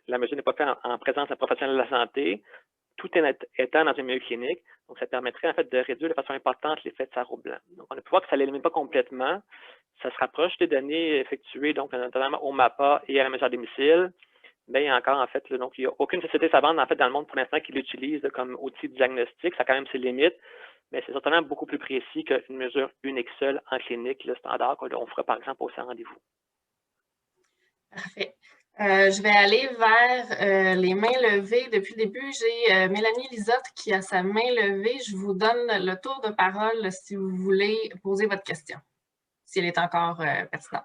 la mesure n'est pas faite en présence d'un professionnel de la santé, tout étant dans un milieu clinique. Donc, ça permettrait en fait de réduire de façon importante l'effet de sarreau blanc. Donc, on a pu voir que ça ne l'élimine pas complètement. Ça se rapproche des données effectuées, donc notamment au MAPA et à la mesure à domicile. Mais il y a encore, en fait, donc il n'y a aucune société savante en fait, dans le monde pour l'instant qui l'utilise comme outil de diagnostic. Ça a quand même ses limites, mais c'est certainement beaucoup plus précis qu'une mesure unique seule en clinique, le standard qu'on ferait par exemple au sans rendez-vous. Parfait. Je vais aller vers les mains levées. Depuis le début, j'ai Mélanie Lisotte qui a sa main levée. Je vous donne le tour de parole si vous voulez poser votre question, si elle est encore pertinente.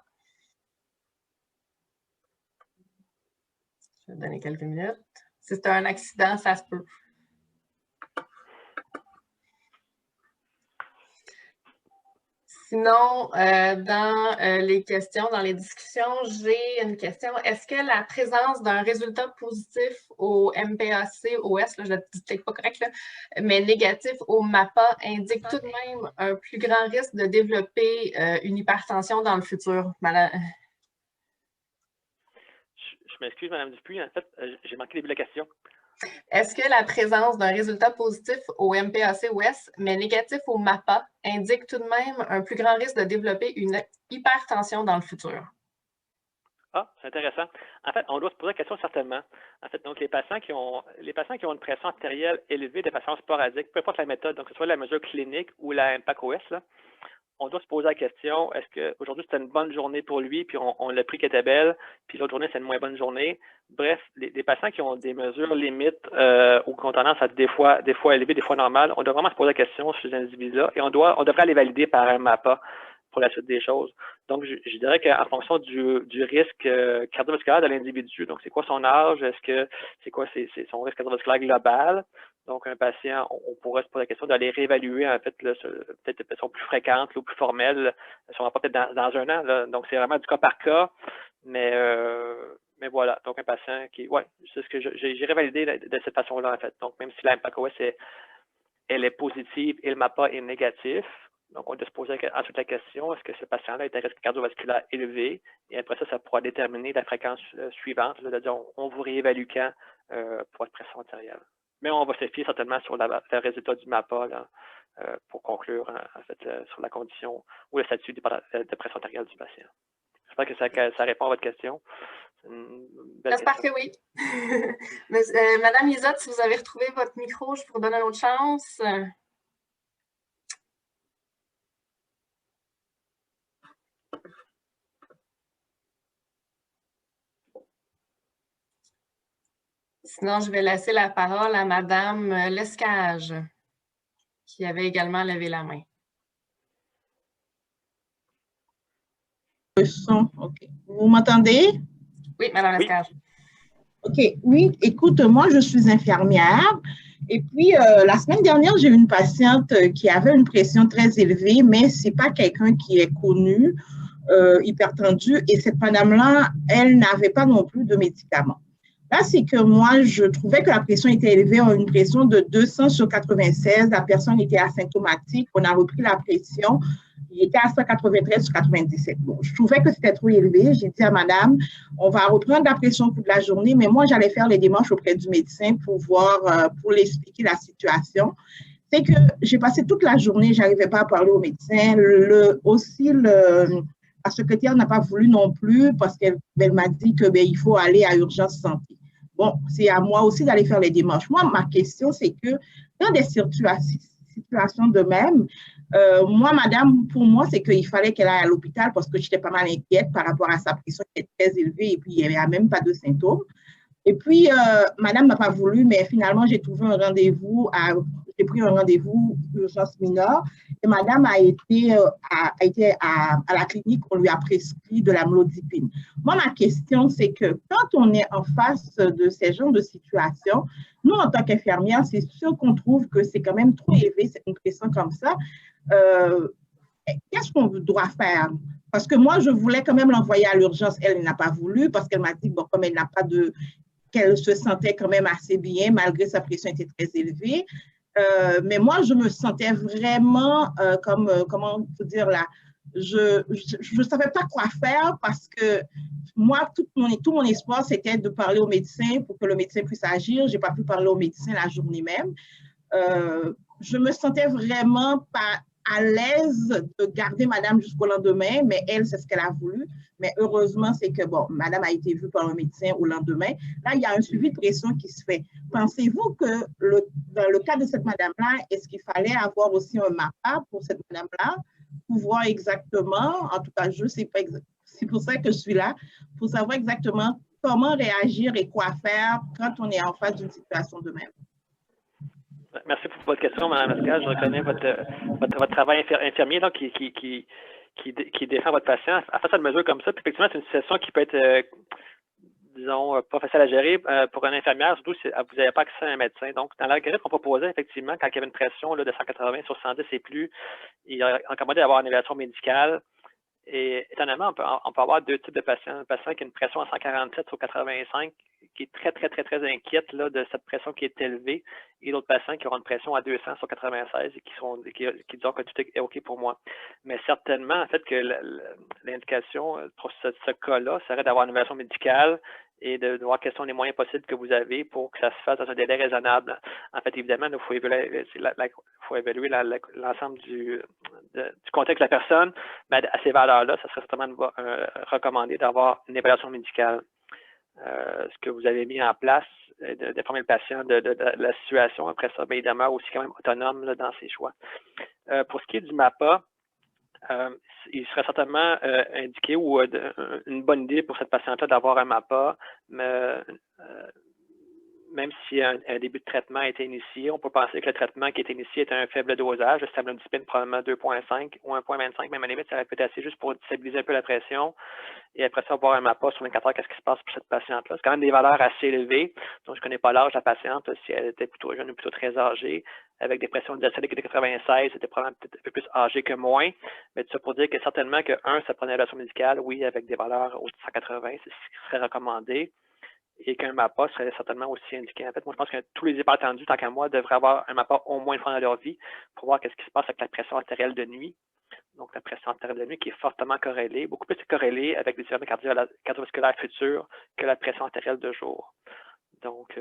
Je vais donner quelques minutes. Si c'est un accident, ça se peut. Sinon, dans les questions, dans les discussions, j'ai une question. Est-ce que la présence d'un résultat positif au MPAC-OS, je ne le dis peut-être pas correct, là, mais négatif au MAPA, indique tout de même un plus grand risque de développer une hypertension dans le futur? Je m'excuse, Mme Dupuis. En fait, j'ai manqué le début de la question. Est-ce que la présence d'un résultat positif au MPAC-OS, mais négatif au MAPA, indique tout de même un plus grand risque de développer une hypertension dans le futur? Ah, c'est intéressant. En fait, on doit se poser la question certainement. En fait, donc les patients qui ont une pression artérielle élevée de façon sporadique, peu importe la méthode, donc que ce soit la mesure clinique ou la MPAC-OS, là, on doit se poser la question, est-ce qu'aujourd'hui c'était une bonne journée pour lui, puis on l'a pris qui était belle, puis l'autre journée c'est une moins bonne journée. Bref, les patients qui ont des mesures limites ou qui ont tendance à être des fois élevées, des fois normales, on doit vraiment se poser la question sur ces individus-là et on devrait aller valider par un MAPA pour la suite des choses. Donc, je dirais qu'en fonction du risque cardiovasculaire de l'individu, donc c'est quoi son âge, c'est quoi son risque cardiovasculaire global, donc un patient, on pourrait se poser la question d'aller réévaluer en fait peut-être de façon plus fréquente ou plus formelle, si on va peut-être dans un an. Là. Donc, c'est vraiment du cas par cas, mais voilà, donc un patient c'est ce que j'ai révalidé de cette façon-là en fait. Donc, même si la MPAC-OS elle est positive et le MAPA est négatif, donc on doit se poser ensuite la question, est-ce que ce patient-là est à risque cardiovasculaire élevé? Et après ça pourra déterminer la fréquence suivante, là, de dire on vous réévalue quand pour votre pression artérielle. Mais on va se fier certainement sur le résultat du MAPA là, pour conclure en fait sur la condition ou le statut de pression artérielle du patient. J'espère que ça répond à votre question. J'espère que oui. Madame Lisotte, si vous avez retrouvé votre micro, je vous redonne une autre chance. Sinon, je vais laisser la parole à Madame Lescage, qui avait également levé la main. Okay. Vous m'entendez? Oui, Madame Lescage. OK. Oui, écoute, moi, je suis infirmière. Et puis, la semaine dernière, j'ai eu une patiente qui avait une pression très élevée, mais ce n'est pas quelqu'un qui est connu, hypertendu. Et cette madame-là, elle n'avait pas non plus de médicaments. Là, c'est que moi, je trouvais que la pression était élevée, une pression de 200 sur 96. La personne était asymptomatique. On a repris la pression. Il était à 193 sur 97. Bon, je trouvais que c'était trop élevé. J'ai dit à madame, on va reprendre la pression toute la journée, mais moi, j'allais faire les démarches auprès du médecin pour voir, pour lui expliquer la situation. C'est que j'ai passé toute la journée, je n'arrivais pas à parler au médecin. La secrétaire n'a pas voulu non plus parce qu'elle m'a dit que il faut aller à Urgence Santé. Bon, c'est à moi aussi d'aller faire les démarches. Moi, ma question, c'est que dans des situations de même, moi, madame, pour moi, c'est qu'il fallait qu'elle aille à l'hôpital parce que j'étais pas mal inquiète par rapport à sa pression qui est très élevée et puis il n'y avait même pas de symptômes. Et puis, madame n'a pas voulu, mais finalement, j'ai trouvé un rendez-vous, j'ai pris un rendez-vous d'urgence mineure et madame a été à la clinique, on lui a prescrit de la mlodipine. Moi, ma question, c'est que quand on est en face de ces genres de situations, nous, en tant qu'infirmière, c'est sûr qu'on trouve que c'est quand même trop élevé, c'est une pression comme ça. qu'est-ce qu'on doit faire? Parce que moi, je voulais quand même l'envoyer à l'urgence. Elle n'a pas voulu parce qu'elle m'a dit, bon, comme elle n'a pas de, qu'elle se sentait quand même assez bien, malgré sa pression était très élevée. Mais moi, je me sentais vraiment comme, comment vous dire là, je ne savais pas quoi faire parce que moi, tout mon espoir, c'était de parler au médecin pour que le médecin puisse agir. Je n'ai pas pu parler au médecin la journée même. Je me sentais vraiment pas à l'aise de garder madame jusqu'au lendemain, mais elle, c'est ce qu'elle a voulu. Mais heureusement, c'est que, bon, madame a été vue par le médecin au lendemain. Là, il y a un suivi de pression qui se fait. Pensez-vous que dans le cas de cette madame-là, est-ce qu'il fallait avoir aussi un MAPA pour cette madame-là, pour voir exactement, en tout cas, je ne sais pas exactement, c'est pour ça que je suis là, pour savoir exactement comment réagir et quoi faire quand on est en face d'une situation de même. Merci pour votre question, Mme Lascage. Je reconnais votre travail infirmier donc, qui défend votre patient. Face à une mesure comme ça, puis effectivement, c'est une situation qui peut être, disons, pas facile à gérer pour une infirmière, surtout si vous n'avez pas accès à un médecin. Donc, dans l'algorithme qu'on proposait, effectivement, quand il y avait une pression là, de 180 sur 110 et plus, il recommandait d'avoir une évaluation médicale. Et étonnamment, on peut avoir deux types de patients. Un patient qui a une pression à 147 sur 85, qui est très, très, très, très inquiète là, de cette pression qui est élevée, et d'autres patients qui auront une pression à 200 sur 96 et qui disent que tout est OK pour moi. Mais certainement, en fait, que l'indication pour ce cas-là serait d'avoir une évaluation médicale et de voir quels sont les moyens possibles que vous avez pour que ça se fasse dans un délai raisonnable. En fait, évidemment, il faut évaluer l'ensemble du contexte de la personne, mais à ces valeurs-là, ça serait certainement recommandé d'avoir une évaluation médicale. Ce que vous avez mis en place, d'informer le patient de la situation. Après ça, il demeure aussi quand même autonome là, dans ses choix. Pour ce qui est du MAPA, il serait certainement indiqué ou une bonne idée pour cette patiente-là d'avoir un MAPA, mais même si un début de traitement a été initié, on peut penser que le traitement qui est initié est un faible dosage, le samlodipine probablement 2,5 ou 1,25, même à la limite, ça aurait pu être assez juste pour stabiliser un peu la pression. Et après ça, avoir un MAPA sur 24 heures, qu'est-ce qui se passe pour cette patiente-là? C'est quand même des valeurs assez élevées. Donc, je ne connais pas l'âge de la patiente, si elle était plutôt jeune ou plutôt très âgée, avec des pressions diastoliques de 96, c'était probablement peut-être un peu plus âgé que moins. Mais tout ça pour dire que certainement que, ça prenait l'évaluation médicale, oui, avec des valeurs au-dessus de 180, c'est ce qui serait recommandé. Et qu'un MAPA serait certainement aussi indiqué. En fait, moi, je pense que tous les hypertendus, tant qu'à moi, devraient avoir un MAPA au moins une fois dans leur vie pour voir qu'est-ce qui se passe avec la pression artérielle de nuit. Donc, la pression artérielle de nuit qui est fortement corrélée, beaucoup plus corrélée avec des événements cardiovasculaires futurs que la pression artérielle de jour. Donc,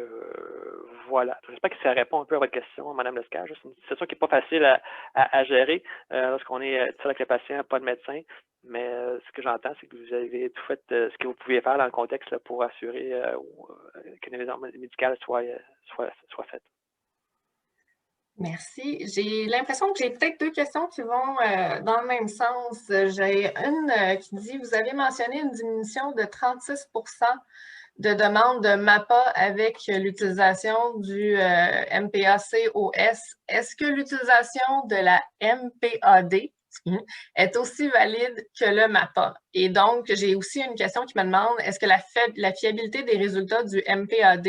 voilà. J'espère que ça répond un peu à votre question, Mme Lescage. C'est une situation qui n'est pas facile à gérer lorsqu'on est seul avec le patient, pas de médecin. Mais ce que j'entends, c'est que vous avez tout fait ce que vous pouviez faire dans le contexte là, pour assurer qu'une évaluation médicale soit faite. Merci. J'ai l'impression que j'ai peut-être deux questions qui vont dans le même sens. J'ai une qui dit, vous avez mentionné une diminution de 36 de demandes de MAPA avec l'utilisation du MPA-COS. Est-ce que l'utilisation de la MPAD est aussi valide que le MAPA? Et donc, j'ai aussi une question qui me demande, est-ce que la fiabilité des résultats du MPAD,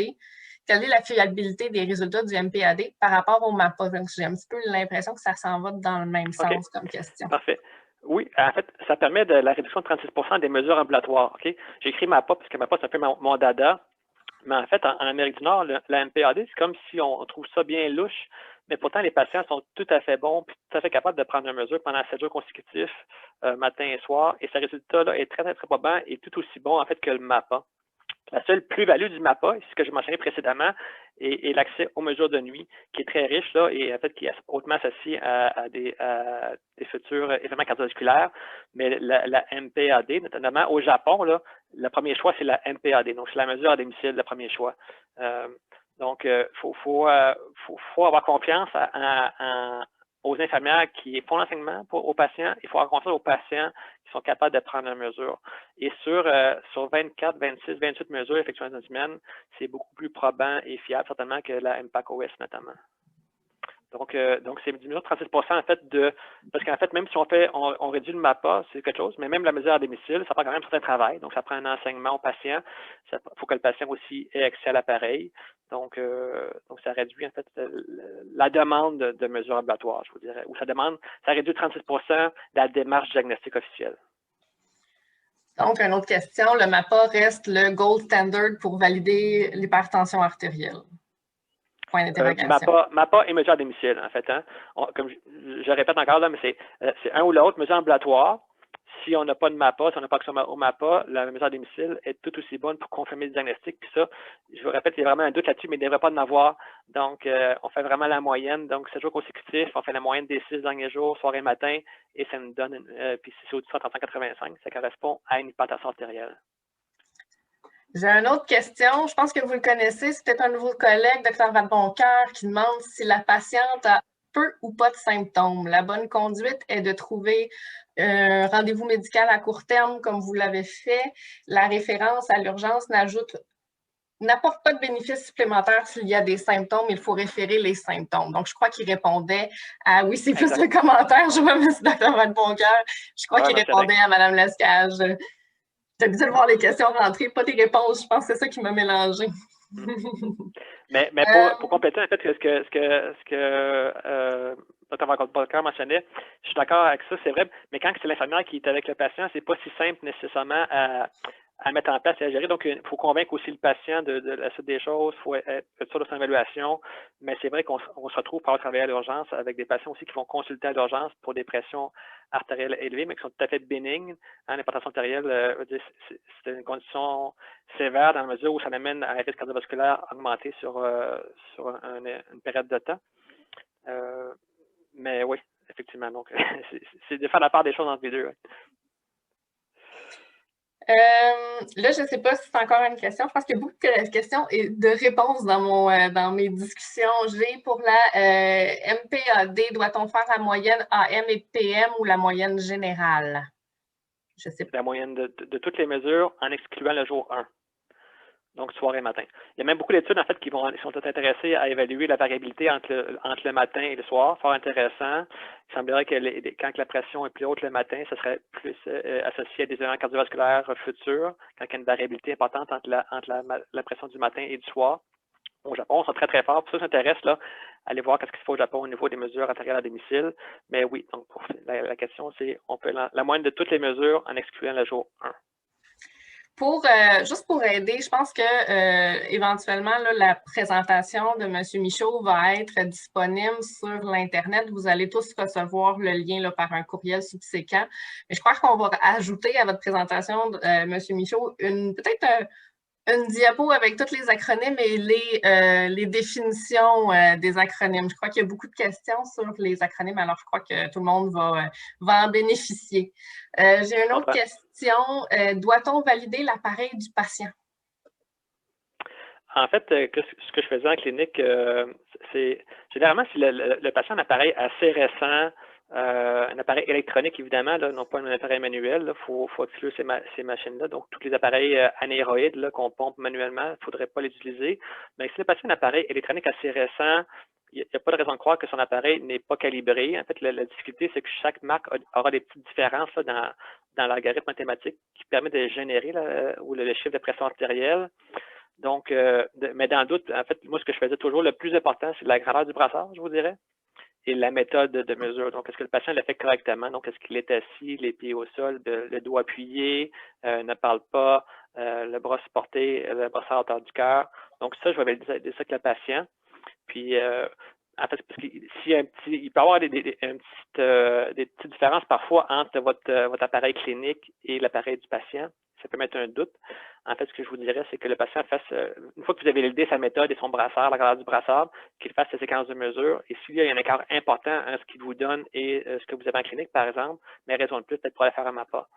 quelle est la fiabilité des résultats du MPAD par rapport au MAPA? Donc, j'ai un petit peu l'impression que ça s'en va dans le même sens comme question. Parfait. Oui, en fait, ça permet de la réduction de 36 des mesures ambulatoires. Okay? J'ai écrit MAPA parce que MAPA, c'est un peu mon dada. Mais en fait, en Amérique du Nord, la MPAD, c'est comme si on trouve ça bien louche, mais pourtant, les patients sont tout à fait bons, puis tout à fait capables de prendre une mesure pendant 7 jours consécutifs, matin et soir, et ce résultat-là est très, très, très probant et tout aussi bon, en fait, que le MAPA. La seule plus-value du MAPA, c'est ce que je mentionnais précédemment, est l'accès aux mesures de nuit, qui est très riche là, et en fait qui est hautement associé à des futurs événements cardiovasculaires. Mais la MPAD, notamment au Japon, là, le premier choix, c'est la MPAD. Donc, c'est la mesure à domicile, le premier choix. Donc, faut avoir confiance aux infirmières qui font l'enseignement aux patients. Il faut avoir confiance aux patients qui sont capables de prendre la mesure. Et sur 24, 26, 28 mesures effectuées dans une semaine, c'est beaucoup plus probant et fiable, certainement, que la MPAC-OS notamment. Donc c'est une diminution de 36 en fait parce qu'en fait, même si on réduit le MAPA, c'est quelque chose, mais même la mesure à domicile, ça prend quand même un certain travail. Donc, ça prend un enseignement au patient. Il faut que le patient aussi ait accès à l'appareil. Donc, ça réduit en fait la demande de mesures ambulatoires, je vous dirais, ou ça réduit 36 de la démarche diagnostique officielle. Donc, une autre question, le MAPA reste le gold standard pour valider l'hypertension artérielle? Point d'interrogation. MAPA et mesure à domicile, en fait. Hein. Comme je répète encore, là, mais c'est un ou l'autre, mesure ambulatoire. Si on n'a pas de MAPA, si on n'a pas accès au MAPA, la mesure à domicile est tout aussi bonne pour confirmer le diagnostic. Puis ça, je vous répète, il y a vraiment un doute là-dessus, mais il ne devrait pas en avoir. Donc, on fait vraiment la moyenne. Donc, 7 jours consécutifs, on fait la moyenne des 6 derniers jours, soir et matin, et ça nous donne, puis si c'est au-dessus de 385, ça correspond à une hypertension artérielle. J'ai une autre question. Je pense que vous le connaissez. C'est peut-être un nouveau collègue, Dr. Vadeboncoeur, qui demande si la patiente a peu ou pas de symptômes. La bonne conduite est de trouver un rendez-vous médical à court terme, comme vous l'avez fait. La référence à l'urgence n'apporte pas de bénéfices supplémentaires s'il y a des symptômes. Il faut référer les symptômes. Donc, je crois qu'il répondait à... Oui, c'est plus un commentaire. Je vois M. Dr. Vadeboncoeur. Je crois qu'il répondait à Mme Lescage. J'ai habitué de voir les questions rentrer, pas des réponses. Je pense que c'est ça qui m'a mélangé. Mais pour compléter, en fait, ce que Dr. Vadeboncoeur mentionnait, je suis d'accord avec ça, c'est vrai, mais quand c'est l'infirmière qui est avec le patient, c'est pas si simple nécessairement à mettre en place et à gérer. Donc, il faut convaincre aussi le patient de la suite des choses, il faut être sûr de son évaluation, mais c'est vrai qu'on se retrouve par travailler à l'urgence avec des patients aussi qui vont consulter à l'urgence pour des pressions artérielles élevées, mais qui sont tout à fait bénignes. Hein, l'hypertension artérielle, c'est une condition sévère dans la mesure où ça amène à un risque cardiovasculaire augmenté sur une période de temps. Mais oui, effectivement. Donc, c'est de faire la part des choses entre les deux. Ouais. Là, je ne sais pas si c'est encore une question. Je pense qu'il y a beaucoup de questions et de réponses dans mes discussions. J'ai pour la MPAD, doit-on faire la moyenne AM et PM ou la moyenne générale? Je sais pas. La moyenne de toutes les mesures en excluant le jour 1. Donc, soir et matin. Il y a même beaucoup d'études, en fait, qui sont intéressées à évaluer la variabilité entre le matin et le soir. Fort intéressant. Il semblerait que quand la pression est plus haute le matin, ça serait plus associé à des événements cardiovasculaires futurs, quand il y a une variabilité importante entre la pression du matin et du soir. Au Japon, ils sont très, très forts. Pour ça, ça s'intéresse, là, aller voir qu'est-ce qu'il se fait au Japon au niveau des mesures artérielles à domicile. Mais oui, donc, la question, c'est, on peut la moyenne de toutes les mesures en excluant le jour 1. Juste pour aider, je pense que éventuellement, là, la présentation de M. Michaud va être disponible sur l'Internet. Vous allez tous recevoir le lien là, par un courriel subséquent. Mais je crois qu'on va ajouter à votre présentation, M. Michaud, peut-être une diapo avec tous les acronymes et les définitions des acronymes. Je crois qu'il y a beaucoup de questions sur les acronymes, alors je crois que tout le monde va en bénéficier. J'ai une autre question. Doit-on valider l'appareil du patient? En fait, ce que je faisais en clinique, c'est généralement si le patient a un appareil assez récent, un appareil électronique, évidemment, là, non pas un appareil manuel. Il faut exclure ces machines-là. Donc, tous les appareils anéroïdes qu'on pompe manuellement, il ne faudrait pas les utiliser. Mais si le patient a un appareil électronique assez récent, il n'y a pas de raison de croire que son appareil n'est pas calibré. En fait, la difficulté, c'est que chaque marque aura des petites différences là, dans l'algorithme mathématique qui permet de générer le chiffre de pression artérielle. Donc, mais dans le doute, en fait, moi, ce que je faisais toujours, le plus important, c'est la grandeur du brassard, je vous dirais, et la méthode de mesure. Donc, est-ce que le patient l'a fait correctement? Donc, est-ce qu'il est assis, les pieds au sol, le dos appuyé, ne parle pas, le bras supporté, le brassard à hauteur du cœur? Donc, ça, je vais valider ça avec le patient. Puis, en fait, parce il peut y avoir des petites différences parfois entre votre appareil clinique et l'appareil du patient. Ça peut mettre un doute. En fait, ce que je vous dirais, c'est que le patient fasse, une fois que vous avez validé sa méthode et son brassard, la grandeur du brassard, qu'il fasse sa séquence de mesure. Et s'il y a un écart important entre ce qu'il vous donne et ce que vous avez en clinique, par exemple, mais raison de plus, peut-être pour le faire à MAPA.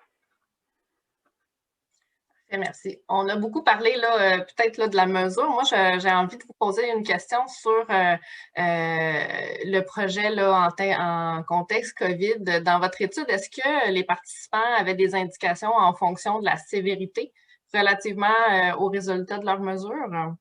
Merci. On a beaucoup parlé peut-être de la mesure. Moi, j'ai envie de vous poser une question sur le projet là, en contexte COVID. Dans votre étude, est-ce que les participants avaient des indications en fonction de la sévérité relativement aux résultats de leurs mesures?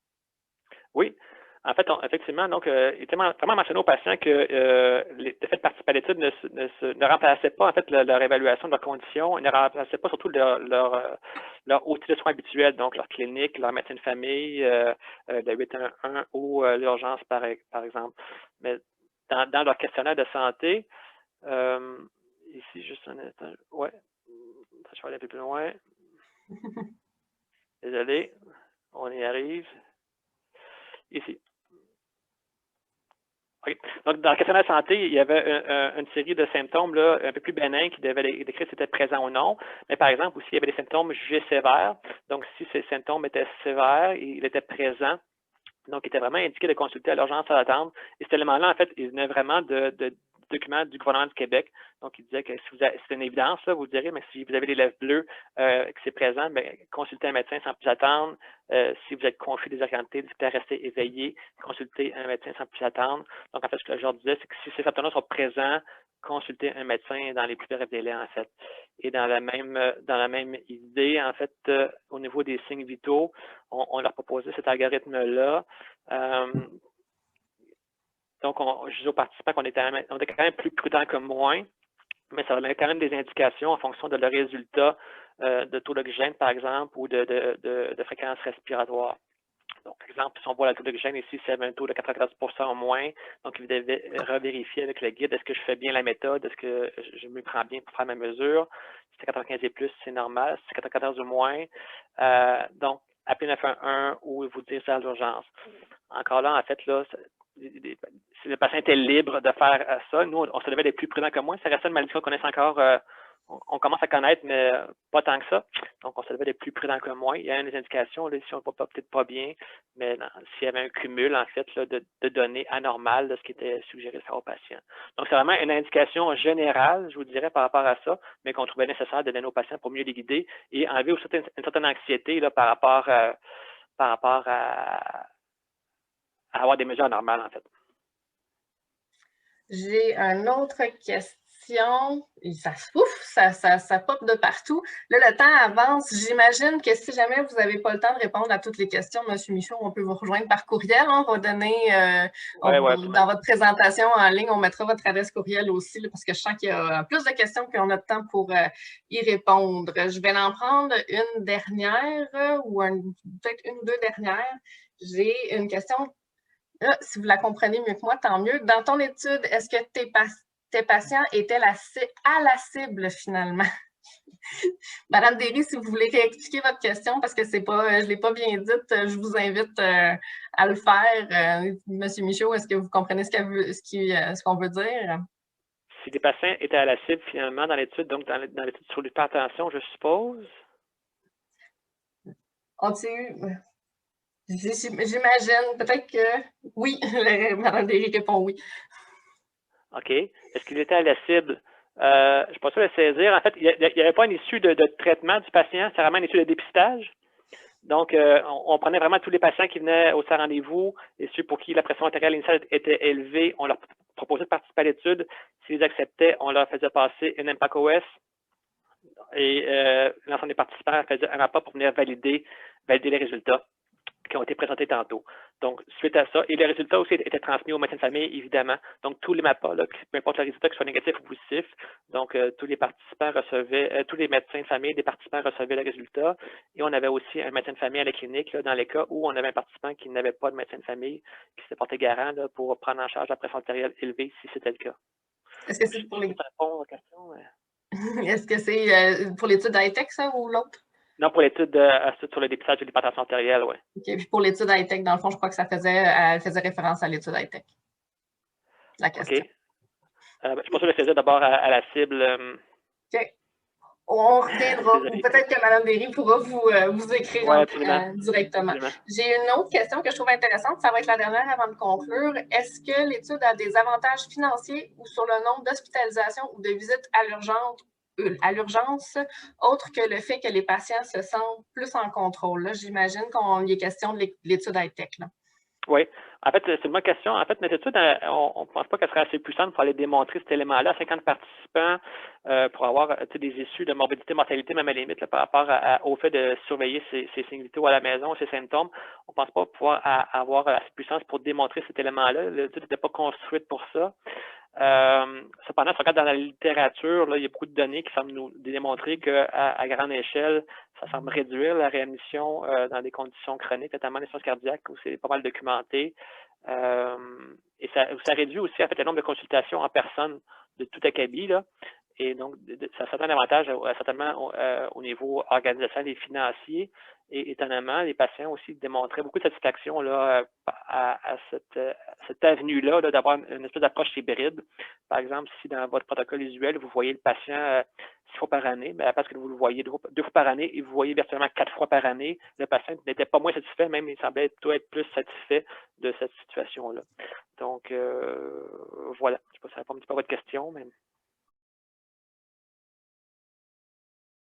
Oui. En fait, effectivement, donc, il était vraiment mentionné aux patients que le fait de participer à l'étude ne remplaçait pas en fait leur évaluation de leurs conditions, ne remplaçait pas surtout leur outil de soins habituel, donc leur clinique, leur médecin de famille, le 811 ou l'urgence par exemple. Mais dans leur questionnaire de santé, ici, juste un instant, ouais, je vais aller un peu plus loin. Désolé, on y arrive. Ici. Okay. Donc, dans le questionnaire de santé, il y avait une série de symptômes là, un peu plus bénins qui devaient décrire si c'était présent ou non. Mais par exemple, aussi, il y avait des symptômes jugés sévères. Donc, si ces symptômes étaient sévères, il était présent. Donc, il était vraiment indiqué de consulter à l'urgence à l'attente. Et cet élément-là, en fait, il venait vraiment de documents du gouvernement du Québec. Donc, il disait que si c'est une évidence, là, vous direz, mais si vous avez les lèvres bleues, que c'est présent, bien, consultez un médecin sans plus attendre. Si vous êtes confus, désorienté, difficulté à rester éveillé, consultez un médecin sans plus attendre. Donc, en fait, ce que je leur disais, c'est que si ces symptômes-là sont présents, consulter un médecin dans les plus brefs délais, en fait. Et dans la même idée, en fait, au niveau des signes vitaux, on leur proposait cet algorithme-là. Donc, je dis aux participants qu'on était quand même plus prudents que moins, mais ça donnait quand même des indications en fonction de leurs résultats de taux d'oxygène, par exemple, ou de fréquence respiratoire. Donc, par exemple, si on voit le taux d'oxygène ici, s'il y avait un taux de 94% au moins, donc il devait revérifier avec le guide, est-ce que je fais bien la méthode, est-ce que je me prends bien pour faire ma mesure. Si c'est 95 et plus, c'est normal. Si c'est 94 ou moins, donc, appelez 911 ou vous dire c'est à l'urgence. Encore là, en fait, là, si le patient était libre de faire ça, nous, on se devait d'être plus prudents que moi. Ça reste une maladie qu'on connaisse encore, on commence à connaître, mais pas tant que ça. Donc, on se devait d'être plus prudents que moi. Il y a des indications, là, si on ne va peut-être pas bien, mais s'il y avait un cumul, en fait, là, de données anormales de ce qui était suggéré de faire au patient. Donc, c'est vraiment une indication générale, je vous dirais, par rapport à ça, mais qu'on trouvait nécessaire de donner aux patients pour mieux les guider et enlever aussi une certaine anxiété là, par rapport à avoir des mesures normales, en fait. J'ai une autre question. Ça pop de partout. Là, le temps avance. J'imagine que si jamais vous n'avez pas le temps de répondre à toutes les questions, M. Michaud, on peut vous rejoindre par courriel. On va donner, dans votre présentation en ligne, on mettra votre adresse courriel aussi, là, parce que je sens qu'il y a plus de questions qu'on a de temps pour y répondre. Je vais en prendre une dernière ou peut-être une ou deux dernières. J'ai une question. Là, si vous la comprenez mieux que moi, tant mieux. Dans ton étude, est-ce que tes patients étaient à la cible finalement? Madame Derry, si vous voulez réexpliquer votre question, parce que je ne l'ai pas bien dite, je vous invite à le faire. Monsieur Michaud, est-ce que vous comprenez ce qu'on veut dire? Si les patients étaient à la cible finalement dans l'étude, donc dans l'étude sur l'hypertension, je suppose? J'imagine, peut-être que oui, Mme Derry répond oui. OK. Est-ce qu'il était à la cible? Je ne suis pas sûr de saisir. En fait, il n'y avait pas une issue de traitement du patient, c'est vraiment une issue de dépistage. Donc, on prenait vraiment tous les patients qui venaient au rendez-vous et ceux pour qui la pression artérielle initiale était élevée, on leur proposait de participer à l'étude. S'ils acceptaient, on leur faisait passer une MPAC-OS et l'ensemble des participants faisait un rapport pour venir valider les résultats qui ont été présentés tantôt. Donc, suite à ça, et les résultats aussi étaient transmis aux médecins de famille, évidemment. Donc, tous les MAPA, là, peu importe le résultat, qu'ils soient négatifs ou positifs, donc tous les participants recevaient, tous les médecins de famille des participants recevaient le résultat. Et on avait aussi un médecin de famille à la clinique, là, dans les cas où on avait un participant qui n'avait pas de médecin de famille, qui s'était porté garant là, pour prendre en charge la pression artérielle élevée, si c'était le cas. Est-ce que c'est pour les... Ouais. Est-ce que c'est pour l'étude high-tech, ça, ou l'autre? Non, pour l'étude sur le dépistage de l'hypertension artérielle, oui. OK. Puis pour l'étude high-tech, dans le fond, je crois que elle faisait référence à l'étude high-tech. La question. OK. Je pense que je faisais d'abord à la cible. OK. On reviendra. Peut-être que Mme Derry pourra vous écrire directement. Absolument. J'ai une autre question que je trouve intéressante. Ça va être la dernière avant de conclure. Est-ce que l'étude a des avantages financiers ou sur le nombre d'hospitalisations ou de visites à l'urgence, autre que le fait que les patients se sentent plus en contrôle? J'imagine qu'il est question de l'étude high-tech. Oui. En fait, c'est une bonne question. En fait, notre étude, on ne pense pas qu'elle serait assez puissante pour aller démontrer cet élément-là. 50 participants pour avoir des issues de morbidité, mortalité, même à la limite, là, par rapport au fait de surveiller ces signes vitaux à la maison, ces symptômes. On ne pense pas pouvoir avoir assez de puissance pour démontrer cet élément-là. L'étude n'était pas construite pour ça. Cependant, si on regarde dans la littérature, là, il y a beaucoup de données qui semblent nous démontrer qu'à grande échelle, ça semble réduire la réadmission dans des conditions chroniques, notamment l'insuffisance cardiaque, où c'est pas mal documenté. Et ça réduit aussi en fait, le nombre de consultations en personne de tout acabit, là. Et donc, ça a certains avantages, certainement au niveau organisationnel et financier. Et étonnamment, les patients aussi démontraient beaucoup de satisfaction là, à cette avenue-là -là, d'avoir une espèce d'approche hybride. Par exemple, si dans votre protocole usuel, vous voyez le patient 6 fois par année, bien, parce que vous le voyez 2 fois par année et vous voyez virtuellement 4 fois par année, le patient n'était pas moins satisfait, même il semblait plutôt être plus satisfait de cette situation-là. Donc, voilà. Je ne sais pas si ça répond un petit peu à votre question, mais...